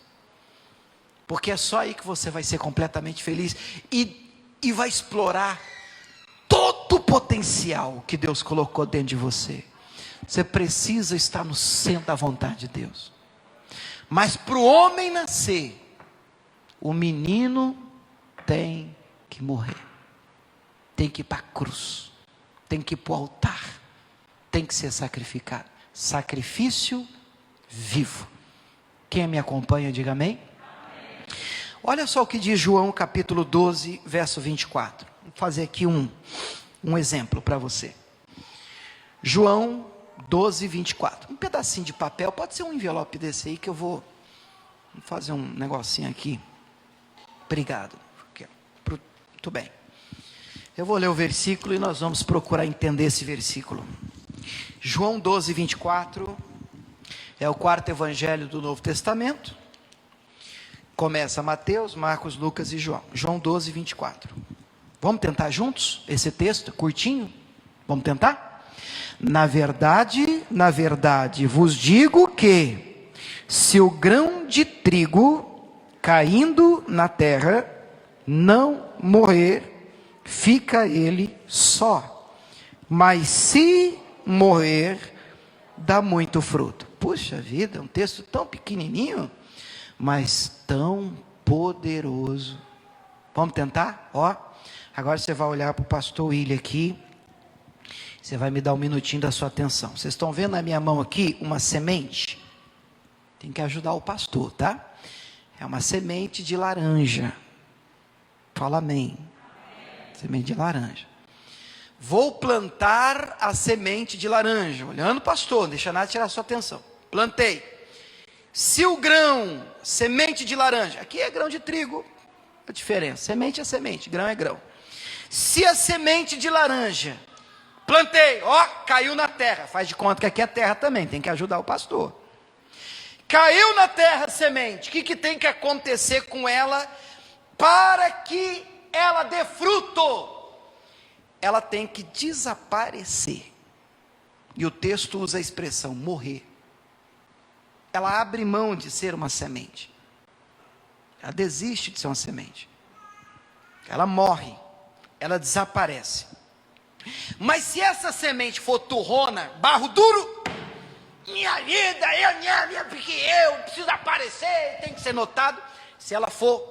porque é só aí que você vai ser completamente feliz e vai explorar todo o potencial que Deus colocou dentro de você. Você precisa estar no centro da vontade de Deus. Mas para o homem nascer, o menino tem que morrer, tem que ir para a cruz, tem que ir para o altar, tem que ser sacrificado. Sacrifício vivo. Quem me acompanha, diga amém. Olha só o que diz João capítulo 12, verso 24. Vou fazer aqui um exemplo para você. João 12, 24. Um pedacinho de papel, pode ser um envelope desse aí, que eu vou fazer um negocinho aqui. Obrigado. Muito bem. Eu vou ler o versículo e nós vamos procurar entender esse versículo. João 12, 24. É o quarto evangelho do Novo Testamento. Começa Mateus, Marcos, Lucas e João. João 12, 24. Vamos tentar juntos esse texto, curtinho? Vamos tentar? Na verdade, vos digo que, se o grão de trigo caindo na terra não morrer, fica ele só. Mas se morrer, dá muito fruto. puxa vida, um texto tão pequenininho, mas tão poderoso. Vamos tentar? Ó, agora você vai olhar para o pastor William aqui, você vai me dar um minutinho da sua atenção. Vocês estão vendo na minha mão aqui uma semente? Tem que ajudar o pastor, tá? É uma semente de laranja. Fala amém. Semente de laranja. Vou plantar a semente de laranja. Olhando, pastor, não deixa nada tirar a sua atenção. Plantei. Se o grão, semente de laranja, aqui é grão de trigo, a diferença, semente é semente, grão é grão. Se a semente de laranja, plantei, ó, caiu na terra, faz de conta que aqui é terra também, tem que ajudar o pastor. Caiu na terra a semente, o que tem que acontecer com ela para que ela dê fruto? Ela tem que desaparecer. E o texto usa a expressão morrer. Ela abre mão de ser uma semente. Ela desiste de ser uma semente. Ela morre. Ela desaparece. Mas se essa semente for turrona, barro duro, minha vida, porque eu preciso aparecer, tem que ser notado. Se ela for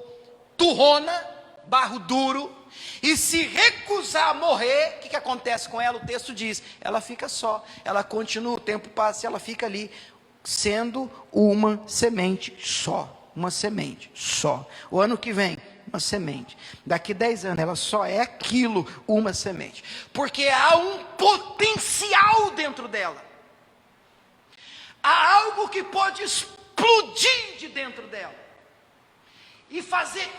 turrona, barro duro, e se recusar a morrer, o que acontece com ela? O texto diz, ela fica só, ela continua, o tempo passa e ela fica ali, sendo uma semente só, uma semente só. O ano que vem, uma semente. Daqui 10 anos, ela só é aquilo, uma semente. Porque há um potencial dentro dela. Há algo que pode explodir de dentro dela. E fazer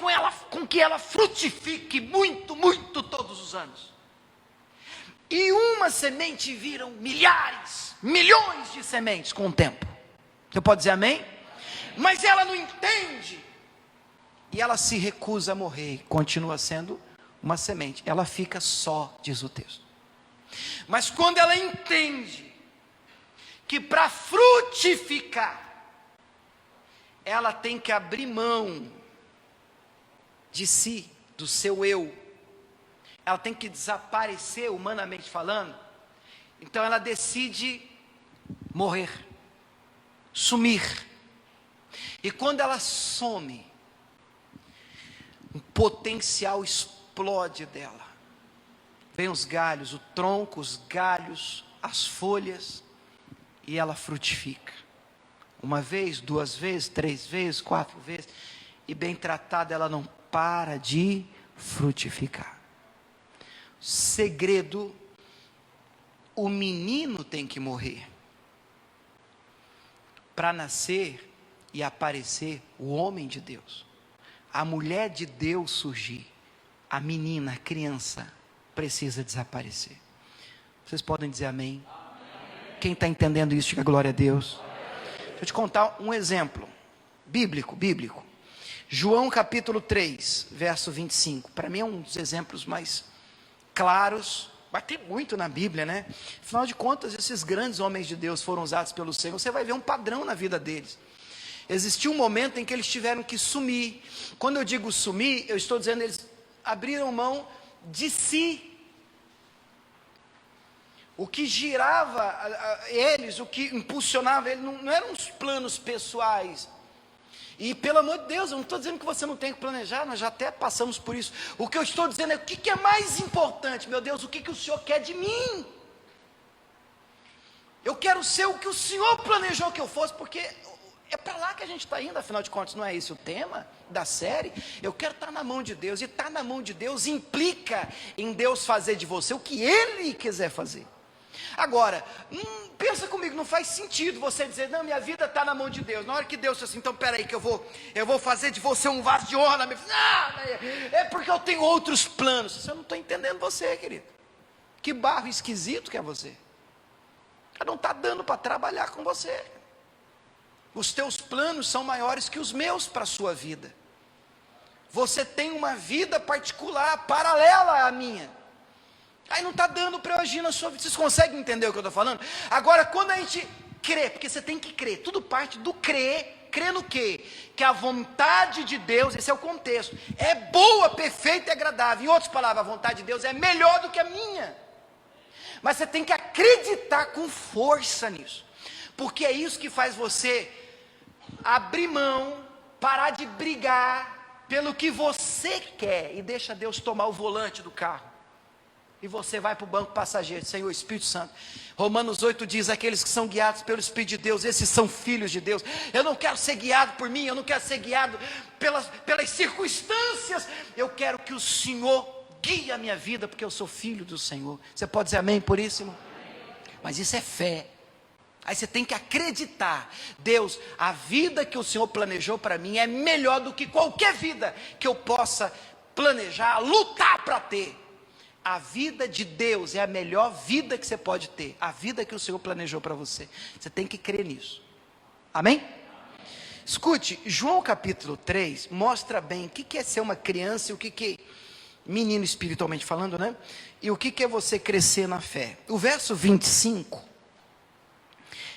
com que ela frutifique muito, muito todos os anos. E uma semente viram milhares, milhões de sementes com o tempo. Você pode dizer amém? Mas ela não entende. E ela se recusa a morrer. Continua sendo uma semente. Ela fica só, diz o texto. Mas quando ela entende que para frutificar, ela tem que abrir mão de si, do seu eu. Ela tem que desaparecer, humanamente falando. Então ela decide morrer, sumir. E quando ela some, um potencial explode dela. Vem os galhos, o tronco, os galhos, as folhas, e ela frutifica. Uma vez, 2 vezes, 3 vezes, 4 vezes, e bem tratada ela não para de frutificar. Segredo: o menino tem que morrer para nascer e aparecer o homem de Deus, a mulher de Deus surgir. A menina, a criança precisa desaparecer. Vocês podem dizer amém? Quem está entendendo isso, diga glória a Deus. Deixa eu te contar um exemplo bíblico. João capítulo 3, verso 25. Para mim é um dos exemplos mais claros. Mas tem muito na Bíblia, né? Afinal de contas, esses grandes homens de Deus foram usados pelo Senhor. Você vai ver um padrão na vida deles. Existiu um momento em que eles tiveram que sumir. Quando eu digo sumir, eu estou dizendo eles abriram mão de si. O que girava eles, o que impulsionava eles, não eram os planos pessoais. E pelo amor de Deus, eu não estou dizendo que você não tem que planejar, nós já até passamos por isso. O que eu estou dizendo é o que é mais importante, meu Deus, o que o Senhor quer de mim? Eu quero ser o que o Senhor planejou que eu fosse, porque é para lá que a gente está indo, afinal de contas, não é esse o tema da série? Eu quero estar na mão de Deus, e estar na mão de Deus implica em Deus fazer de você o que Ele quiser fazer. Agora, pensa comigo, não faz sentido você dizer, não, minha vida está na mão de Deus. Na hora que Deus diz assim, então peraí que eu vou fazer de você um vaso de honra na minha vida. É porque eu tenho outros planos. Eu não estou entendendo você, querido. Que barro esquisito que é você. Não está dando para trabalhar com você. Os teus planos são maiores que os meus para a sua vida. Você tem uma vida particular, paralela à minha. Aí não está dando para eu agir na sua vida. Vocês conseguem entender o que eu estou falando? Agora, quando a gente crê, porque você tem que crer, tudo parte do crer. Crer no quê? Que a vontade de Deus, esse é o contexto, é boa, perfeita e agradável. Em outras palavras, a vontade de Deus é melhor do que a minha. Mas você tem que acreditar com força nisso. porque é isso que faz você abrir mão, parar de brigar pelo que você quer e deixa Deus tomar o volante do carro. E você vai para o banco passageiro, Senhor, Espírito Santo. Romanos 8 diz, aqueles que são guiados pelo Espírito de Deus, esses são filhos de Deus. Eu não quero ser guiado por mim, eu não quero ser guiado pelas circunstâncias. Eu quero que o Senhor guie a minha vida, porque eu sou filho do Senhor. Você pode dizer amém por isso, irmão? Mas isso é fé. Aí você tem que acreditar, Deus, a vida que o Senhor planejou para mim é melhor do que qualquer vida que eu possa planejar, lutar para ter. A vida de Deus é a melhor vida que você pode ter, a vida que o Senhor planejou para você. Você tem que crer nisso. Amém? Escute, João capítulo 3 mostra bem o que é ser uma criança e o que menino espiritualmente falando, né? E o que é você crescer na fé. O verso 25,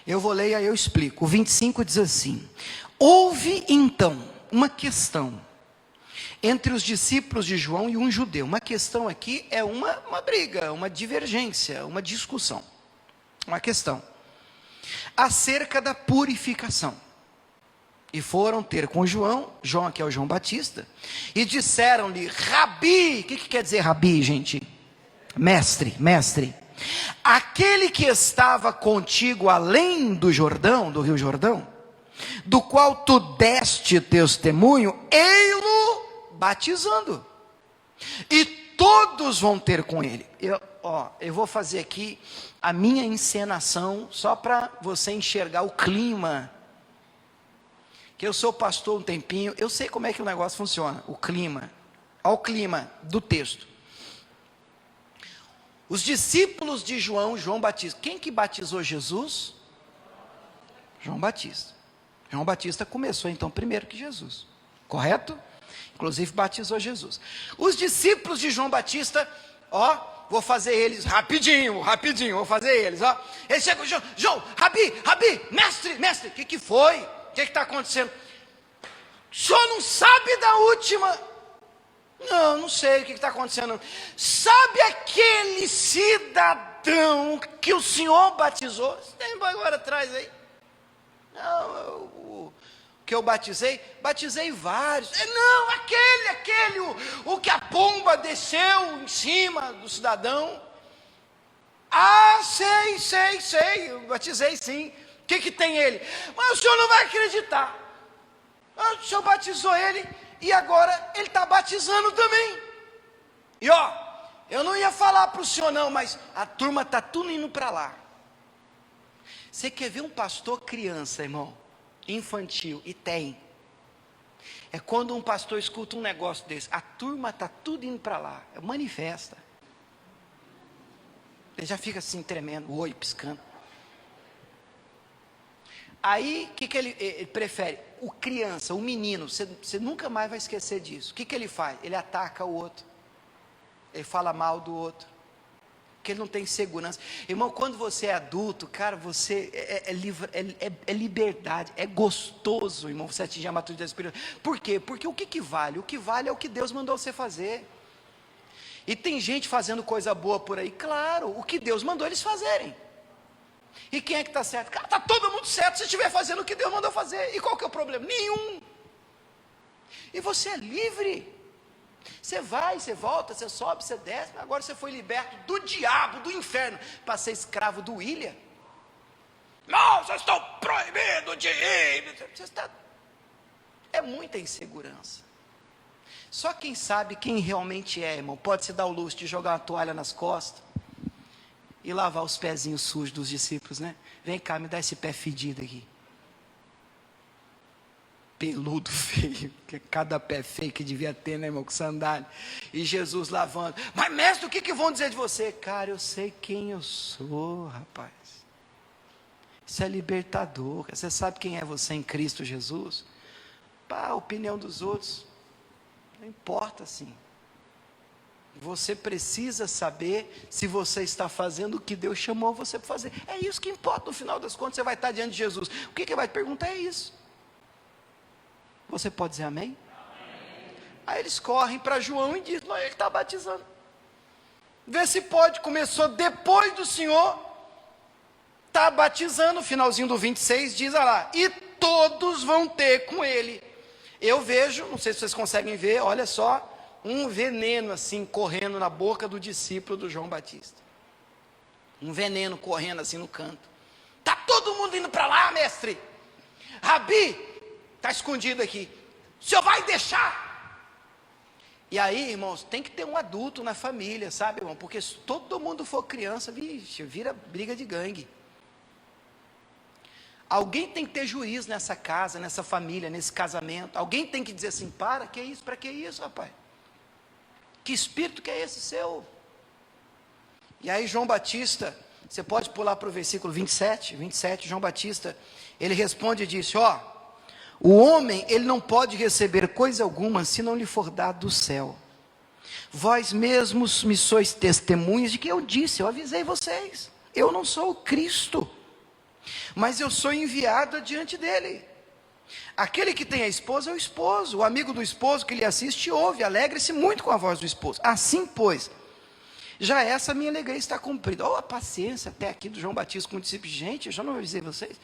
eu vou ler e aí eu explico. O 25 diz assim: houve então uma questão entre os discípulos de João e um judeu. Uma questão aqui é uma briga, uma divergência, uma discussão. Uma questão acerca da purificação. E foram ter com João que é o João Batista, e disseram-lhe, Rabi, o que quer dizer Rabi, gente? Mestre, mestre. Aquele que estava contigo além do Jordão, do rio Jordão, do qual tu deste testemunho, ei-lo batizando, e todos vão ter com ele. Eu vou fazer aqui a minha encenação, só para você enxergar o clima, que eu sou pastor um tempinho, eu sei como é que o negócio funciona, o clima, olha o clima do texto. Os discípulos de João Batista, quem que batizou Jesus? João Batista. João Batista começou então primeiro que Jesus, correto? Inclusive batizou Jesus. Os discípulos de João Batista, vou fazer eles rapidinho, vou fazer eles, Eles chegam, João, Rabi, mestre, o que foi? O que está acontecendo? O senhor não sabe da última? Não sei o que está acontecendo. Sabe aquele cidadão que o senhor batizou? Você tem agora atrás aí? Não, que eu batizei vários. Não, aquele, o que a pomba desceu em cima do cidadão. Sei, eu batizei sim. O que tem ele? Mas o senhor não vai acreditar. O senhor batizou ele e agora ele está batizando também. E eu não ia falar para o senhor não, mas a turma está tudo indo para lá. Você quer ver um pastor criança, irmão? Infantil, e tem. É quando um pastor escuta um negócio desse, a turma está tudo indo para lá, manifesta. Ele já fica assim tremendo, o olho piscando. Aí, o que ele prefere? O criança, o menino, você nunca mais vai esquecer disso. O que ele faz? Ele ataca o outro, ele fala mal do outro, porque ele não tem segurança. Irmão, quando você é adulto, cara, você é liberdade, é gostoso, irmão, você atingir a maturidade espiritual. Por quê? Porque o que vale? O que vale é o que Deus mandou você fazer. E tem gente fazendo coisa boa por aí, claro, o que Deus mandou eles fazerem. E quem é que está certo? Cara, está todo mundo certo se estiver fazendo o que Deus mandou fazer. E qual que é o problema? Nenhum. E você é livre. Você vai, você volta, você sobe, você desce. Agora você foi liberto do diabo, do inferno, para ser escravo do William. Não, vocês estão proibidos de ir. É muita insegurança. Só quem sabe quem realmente é, irmão, pode se dar o luxo de jogar uma toalha nas costas e lavar os pezinhos sujos dos discípulos, né? Vem cá, me dá esse pé fedido aqui. Peludo, feio, que cada pé feio que devia ter, né, irmão, com sandália. E Jesus lavando. Mas mestre, o que vão dizer de você? Cara, eu sei quem eu sou, rapaz. Isso é libertador. Você sabe quem é você em Cristo Jesus? A opinião dos outros não importa, assim. Você precisa saber se você está fazendo o que Deus chamou você para fazer. É isso que importa, no final das contas, você vai estar diante de Jesus. O que ele vai te perguntar é isso. Você pode dizer amém? Amém. Aí eles correm para João e dizem, ele está batizando. Vê se pode, começou depois do Senhor. está batizando, finalzinho do 26, diz lá, e todos vão ter com ele. Eu vejo, não sei se vocês conseguem ver, olha só, um veneno assim, correndo na boca do discípulo do João Batista. Um veneno correndo assim no canto. Está todo mundo indo para lá, mestre. Rabi, está escondido aqui. O senhor vai deixar? E aí, irmãos, tem que ter um adulto na família, sabe, irmão? Porque se todo mundo for criança, vixe, vira briga de gangue. Alguém tem que ter juízo nessa casa, nessa família, nesse casamento. Alguém tem que dizer assim, para que isso, rapaz? Que espírito que é esse seu? E aí João Batista, você pode pular para o versículo 27, João Batista, ele responde e disse, o homem, ele não pode receber coisa alguma, se não lhe for dado do céu. Vós mesmos me sois testemunhas de que eu disse, eu avisei vocês, eu não sou o Cristo, mas eu sou enviado adiante dele. Aquele que tem a esposa é o esposo, o amigo do esposo que lhe assiste ouve, alegre-se muito com a voz do esposo. Assim, pois, já essa minha alegria está cumprida. Olha a paciência até aqui do João Batista com o discípulo. Gente, eu já não avisei vocês.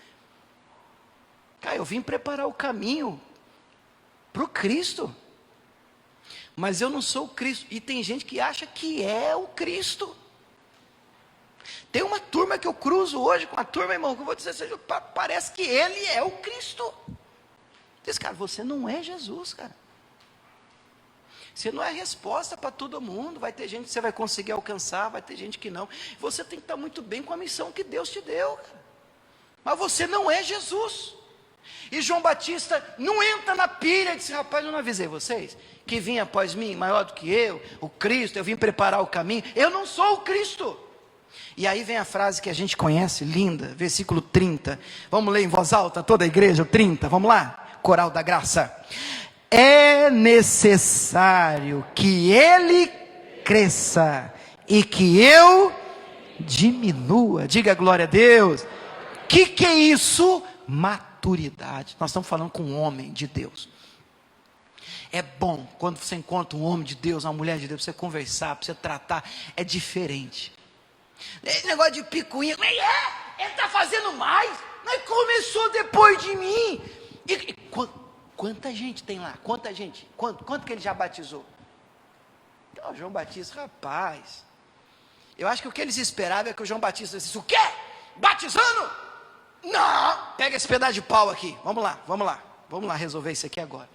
Cara, eu vim preparar o caminho para o Cristo, mas eu não sou o Cristo. E tem gente que acha que é o Cristo. Tem uma turma que eu cruzo hoje com a turma, irmão, que eu vou dizer, parece que ele é o Cristo. Diz, cara, você não é Jesus, cara. Você não é resposta para todo mundo. Vai ter gente que você vai conseguir alcançar, vai ter gente que não. Você tem que estar muito bem com a missão que Deus te deu, cara. Mas você não é Jesus. E João Batista não entra na pilha e diz, rapaz, eu não avisei vocês que vinha após mim, maior do que eu, o Cristo, eu vim preparar o caminho. Eu não sou o Cristo. E aí vem a frase que a gente conhece, linda, versículo 30. Vamos ler em voz alta, toda a igreja, 30, vamos lá, coral da graça. É necessário que ele cresça e que eu diminua. Diga glória a Deus. Que é isso? Maturidade. Nós estamos falando com um homem de Deus. É bom quando você encontra um homem de Deus, uma mulher de Deus, para você conversar, para você tratar, é diferente. Esse negócio de picuinha, ele está fazendo mais, mas começou depois de mim. Quanta gente tem lá? Quanta gente? Quanto que ele já batizou? Então, João Batista, rapaz, eu acho que o que eles esperavam é que o João Batista disse, o quê? Batizando? Não, pega esse pedaço de pau aqui, vamos lá resolver isso aqui agora.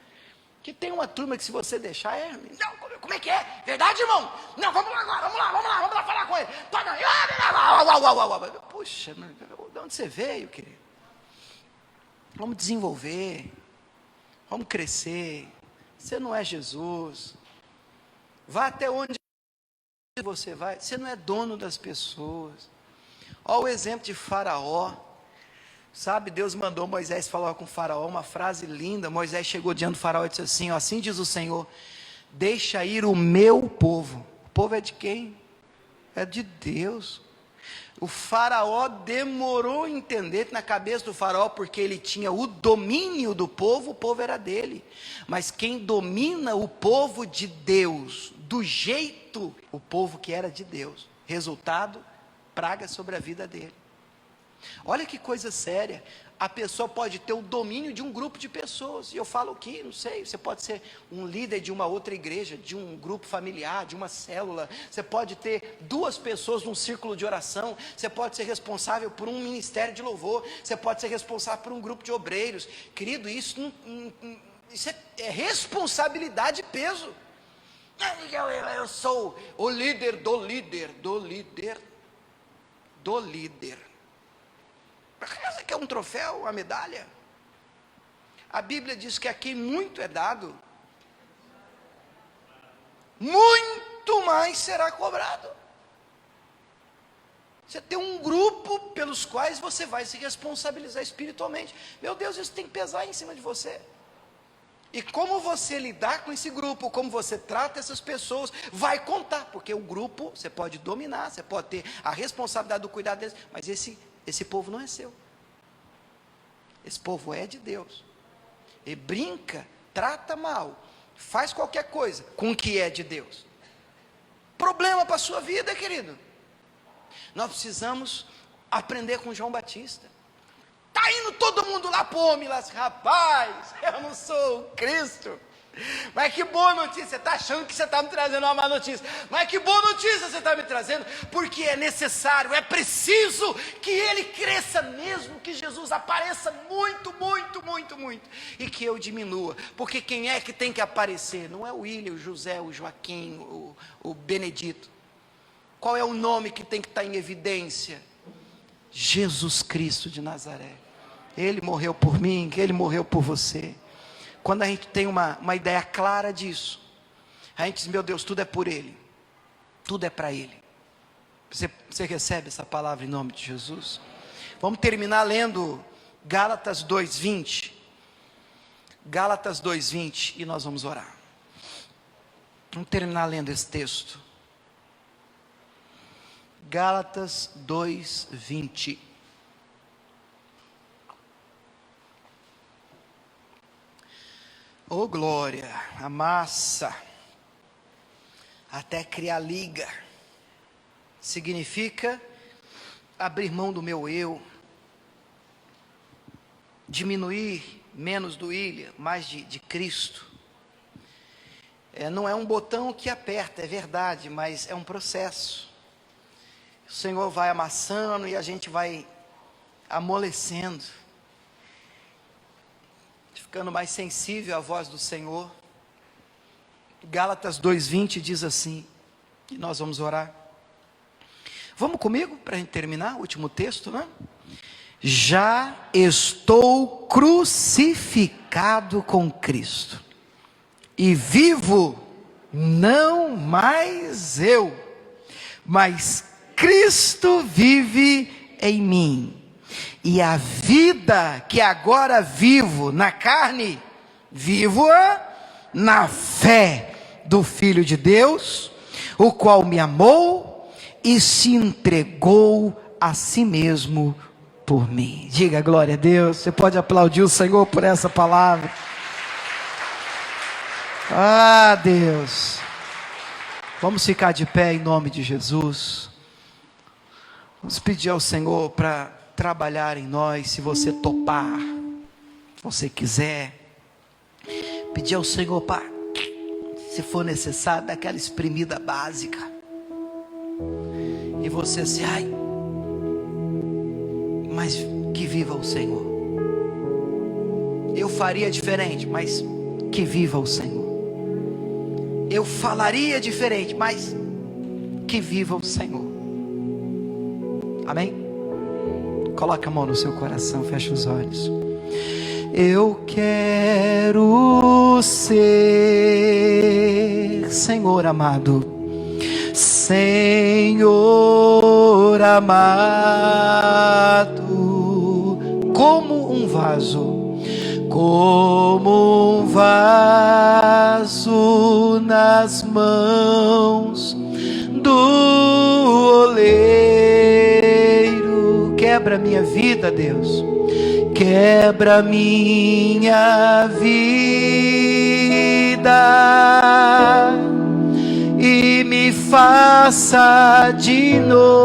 Que tem uma turma que se você deixar, não, como é que é? Verdade, irmão? Não, vamos lá agora, vamos lá falar com ele. Puxa, de onde você veio, querido? Vamos desenvolver, vamos crescer. Você não é Jesus. Vá até onde você vai. Você não é dono das pessoas. Olha o exemplo de Faraó. Sabe, Deus mandou Moisés falar com o faraó, uma frase linda. Moisés chegou diante do faraó e disse assim, assim diz o Senhor, deixa ir o meu povo. O povo é de quem? É de Deus. O faraó demorou a entender que na cabeça do faraó, porque ele tinha o domínio do povo, o povo era dele. Mas quem domina o povo de Deus, do jeito, o povo que era de Deus. Resultado, praga sobre a vida dele. Olha que coisa séria. A pessoa pode ter o domínio de um grupo de pessoas. E eu falo aqui, não sei, você pode ser um líder de uma outra igreja, de um grupo familiar, de uma célula. Você pode ter 2 pessoas num círculo de oração. Você pode ser responsável por um ministério de louvor. Você pode ser responsável por um grupo de obreiros. Querido, isso é responsabilidade e peso. Eu sou o líder do líder. Você quer um troféu, uma medalha? A Bíblia diz que a quem muito é dado, muito mais será cobrado. Você tem um grupo pelos quais você vai se responsabilizar espiritualmente. Meu Deus, isso tem que pesar em cima de você. E como você lidar com esse grupo, como você trata essas pessoas, vai contar. Porque o grupo, você pode dominar, você pode ter a responsabilidade do cuidado deles, mas esse povo não é seu. Esse povo é de Deus. E brinca, trata mal, faz qualquer coisa com o que é de Deus. Problema para a sua vida, querido. Nós precisamos aprender com João Batista. Está indo todo mundo lá para o homem, lá assim, rapaz, eu não sou o Cristo. Mas que boa notícia, você está achando que você está me trazendo uma má notícia. Mas que boa notícia você está me trazendo, porque é necessário, é preciso que ele cresça mesmo, que Jesus apareça muito, muito, muito, muito, e que eu diminua, porque quem é que tem que aparecer? Não é o William, o José, o Joaquim, o Benedito. Qual é o nome que tem que estar em evidência? Jesus Cristo de Nazaré. Ele morreu por mim, ele morreu por você. Quando a gente tem uma ideia clara disso, a gente diz, meu Deus, tudo é por Ele, tudo é para Ele. Você recebe essa palavra em nome de Jesus? Vamos terminar lendo Gálatas 2:20. Gálatas 2:20, e nós vamos orar. Vamos terminar lendo esse texto. Gálatas 2:20. Oh glória, amassa, até criar liga, significa abrir mão do meu eu, diminuir menos do William, mais de Cristo. Não é um botão que aperta, é verdade, mas é um processo. O Senhor vai amassando e a gente vai amolecendo, ficando mais sensível à voz do Senhor. Gálatas 2:20 diz assim, e nós vamos orar. Vamos comigo para a gente terminar o último texto, né? Já estou crucificado com Cristo, e vivo não mais eu, mas Cristo vive em mim. E a vida que agora vivo na carne, vivo-a na fé do Filho de Deus, o qual me amou e se entregou a si mesmo por mim. Diga glória a Deus. Você pode aplaudir o Senhor por essa palavra. Ah, Deus. Vamos ficar de pé em nome de Jesus. Vamos pedir ao Senhor para trabalhar em nós, se você topar, se você quiser, pedir ao Senhor para, se for necessário, dar aquela espremida básica, e você assim, ai, mas que viva o Senhor. Eu faria diferente, mas que viva o Senhor. Eu falaria diferente, mas que viva o Senhor. Amém? Coloque a mão no seu coração, feche os olhos. Eu quero ser, Senhor amado, Senhor amado, como um vaso nas mãos do oleiro. Quebra minha vida, Deus, quebra minha vida e me faça de novo.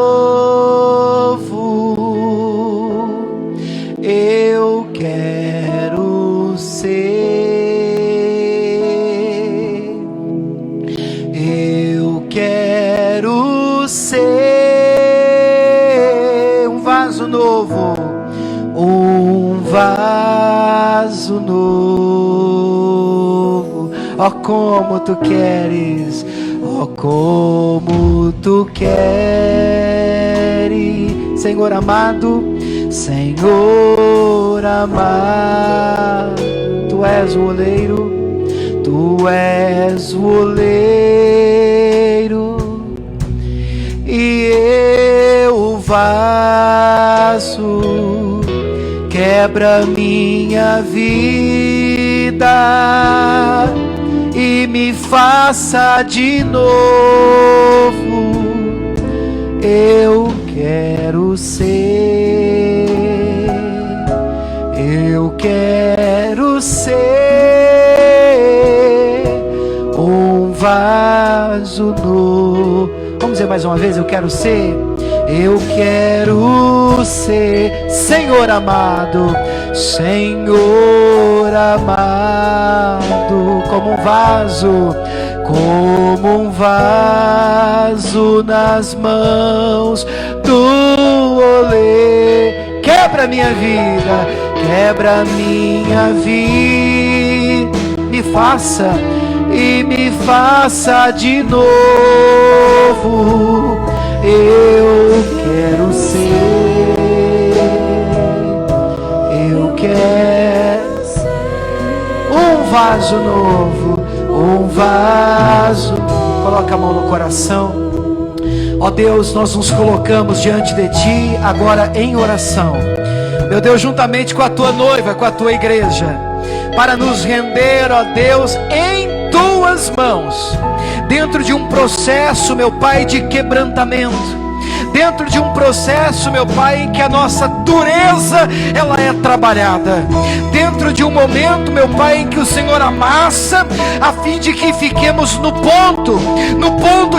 Eu quero ser, eu quero ser um vaso novo, um vaso novo. Ó como tu queres, ó como tu queres, Senhor amado, Senhor amado. Tu és o oleiro, tu és o oleiro, e eu o vaso. Quebra minha vida e me faça de novo. Eu quero ser, eu quero ser um vaso novo. Vamos dizer mais uma vez, eu quero ser, eu quero ser, Senhor amado, Senhor amado, como um vaso nas mãos do oleiro. Quebra minha vida, quebra minha vida, me faça de novo. Eu quero um vaso novo, um vaso. Coloca a mão no coração. Ó Deus, nós nos colocamos diante de Ti agora em oração, meu Deus, juntamente com a Tua noiva, com a Tua igreja, para nos render, ó Deus, em Tuas mãos, dentro de um processo, meu Pai, de quebrantamento, dentro de um processo, meu Pai, em que a nossa dureza, ela é trabalhada, dentro de um momento, meu Pai, em que o Senhor amassa, a fim de que fiquemos no ponto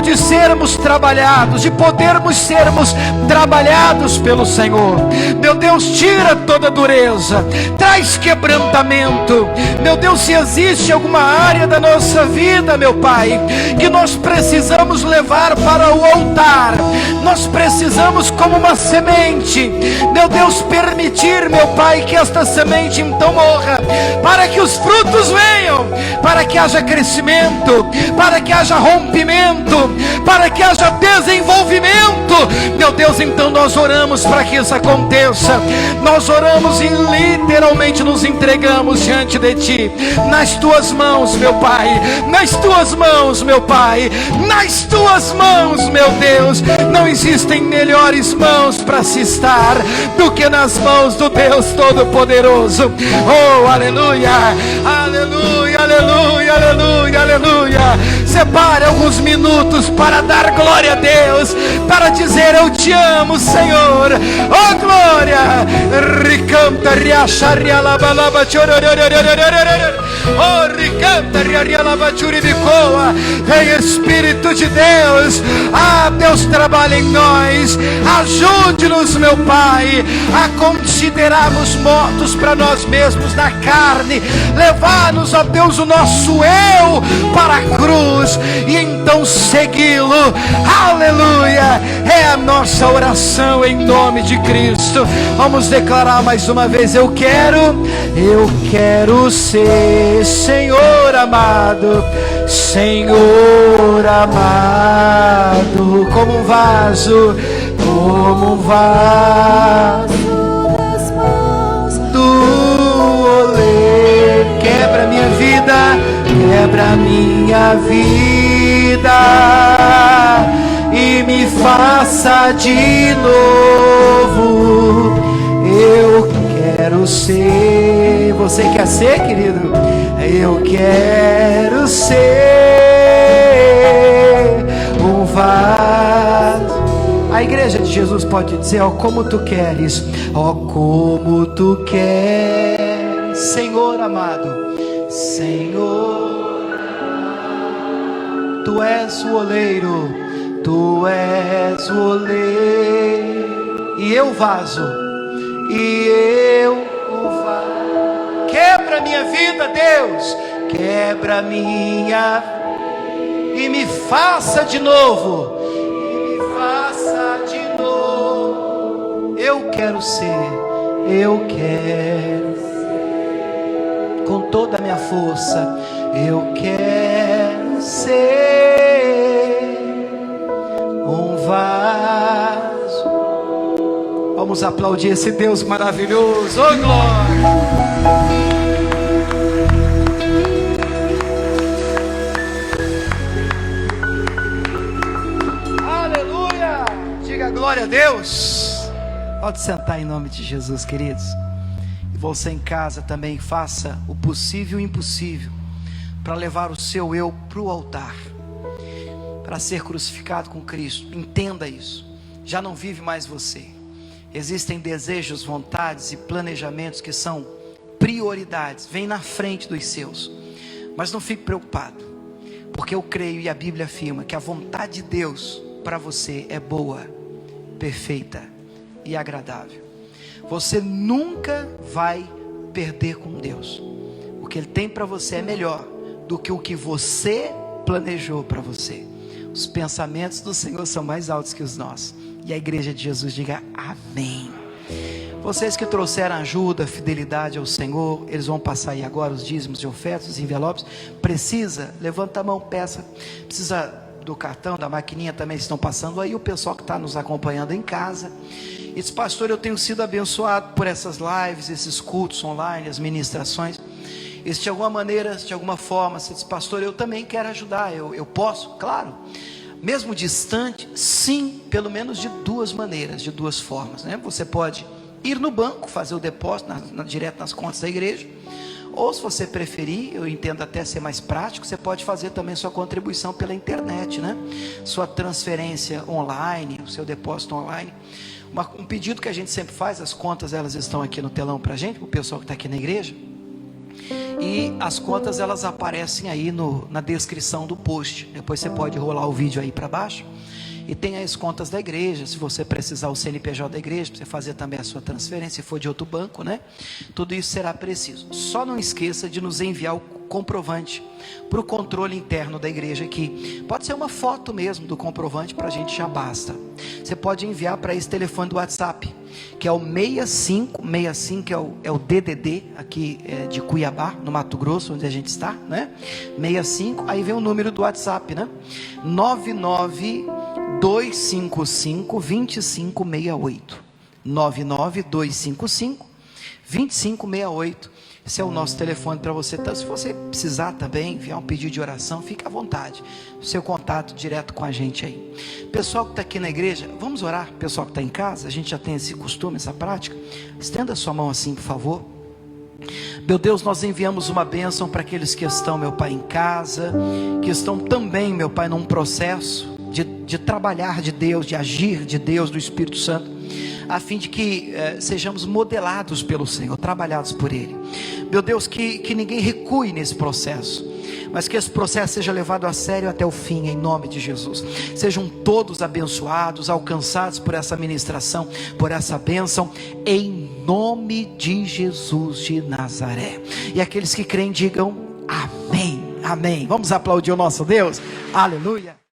de sermos trabalhados, de podermos sermos trabalhados pelo Senhor. Meu Deus, tira toda dureza, traz quebrantamento. Meu Deus, se existe alguma área da nossa vida, meu Pai, que nós precisamos levar para o altar, nós precisamos, como uma semente, meu Deus, permitir, meu Pai, que esta semente então morra, para que os frutos venham, para que haja crescimento, para que haja rompimento, para que haja desenvolvimento. Meu Deus, então nós oramos para que isso aconteça. Nós oramos e literalmente nos entregamos diante de Ti, nas Tuas mãos, meu Pai, nas Tuas mãos, meu Pai, nas Tuas mãos, meu Deus. Não existem melhores mãos para se estar do que nas mãos do Deus Todo-Poderoso. Oh, aleluia, aleluia, aleluia, aleluia, aleluia. Separe alguns minutos para dar glória a Deus, para dizer: eu te amo, Senhor. Oh, glória. Ricanta riacha rialabalaba oh, ricanta rialabalaba churibicoa. Vem, Espírito de Deus. Ah, Deus, trabalha em nós. Ajude-nos, meu Pai, a considerarmos mortos para nós mesmos na carne. Levar-nos, ó Deus, o nosso eu para a cruz e então segui-lo. Aleluia. É a nossa oração em nome de Cristo. Vamos declarar mais uma vez: eu quero ser, Senhor amado, Senhor amado, como um vaso nas mãos do oleiro. Quebra minha vida, quebra minha vida e me faça de novo. Eu quero ser. Você quer ser, querido? Eu quero ser um vaso. A igreja de Jesus pode dizer: ó, como tu queres, ó, como tu queres, Senhor amado, Senhor, tu és o oleiro, tu és o oleiro, e eu vaso, quebra minha vida, Deus, quebra minha, e me faça de novo, eu quero ser, com toda a minha força, eu quero ser um vaso. Vamos aplaudir esse Deus maravilhoso. Oh, glória! Aleluia! Diga glória a Deus. Pode sentar em nome de Jesus, queridos. E você em casa também faça o possível e o impossível para levar o seu eu para o altar, para ser crucificado com Cristo. Entenda isso. Já não vive mais você. Existem desejos, vontades e planejamentos que são prioridades, vem na frente dos seus. Mas não fique preocupado, porque eu creio e a Bíblia afirma que a vontade de Deus para você é boa, perfeita e agradável. Você nunca vai perder com Deus. O que Ele tem para você é melhor do que o que você planejou para você. Os pensamentos do Senhor são mais altos que os nossos. E a igreja de Jesus diga amém. Vocês que trouxeram ajuda, fidelidade ao Senhor, eles vão passar aí agora os dízimos de ofertas, os envelopes. Precisa? Levanta a mão, peça. Precisa do cartão, da maquininha também estão passando aí. O pessoal que está nos acompanhando em casa. E diz, pastor, eu tenho sido abençoado por essas lives, esses cultos online, as ministrações. E se de alguma maneira, de alguma forma, você diz, pastor, eu também quero ajudar, eu posso? Claro. Mesmo distante, sim, pelo menos de duas maneiras, de duas formas, né? Você pode ir no banco, fazer o depósito direto nas contas da igreja, ou se você preferir, eu entendo até ser mais prático, você pode fazer também sua contribuição pela internet, né? Sua transferência online, o seu depósito online. Um pedido que a gente sempre faz, as contas elas estão aqui no telão para a gente, para o pessoal que está aqui na igreja, e as contas elas aparecem aí na descrição do post. Depois você pode rolar o vídeo aí para baixo. E tem as contas da igreja, se você precisar o CNPJ da igreja, para você fazer também a sua transferência, se for de outro banco, né? Tudo isso será preciso. Só não esqueça de nos enviar o comprovante para o controle interno da igreja aqui. Pode ser uma foto mesmo do comprovante, para a gente já basta. Você pode enviar para esse telefone do WhatsApp, que é o 65, é o DDD, aqui de Cuiabá, no Mato Grosso, onde a gente está, né? 65, aí vem o número do WhatsApp, né? 99255-2568. 99255-2568. Esse é o nosso telefone para você. Então, se você precisar também enviar um pedido de oração, fique à vontade. Seu contato direto com a gente aí. Pessoal que está aqui na igreja, vamos orar. Pessoal que está em casa, a gente já tem esse costume, essa prática. Estenda a sua mão assim, por favor. Meu Deus, nós enviamos uma bênção para aqueles que estão, meu Pai, em casa, que estão também, meu Pai, num processo de trabalhar de Deus, de agir de Deus, do Espírito Santo, a fim de que sejamos modelados pelo Senhor, trabalhados por Ele. Meu Deus, que ninguém recue nesse processo, mas que esse processo seja levado a sério até o fim, em nome de Jesus. Sejam todos abençoados, alcançados por essa ministração, por essa bênção, em nome de Jesus de Nazaré. E aqueles que creem digam amém, amém. Vamos aplaudir o nosso Deus, aleluia.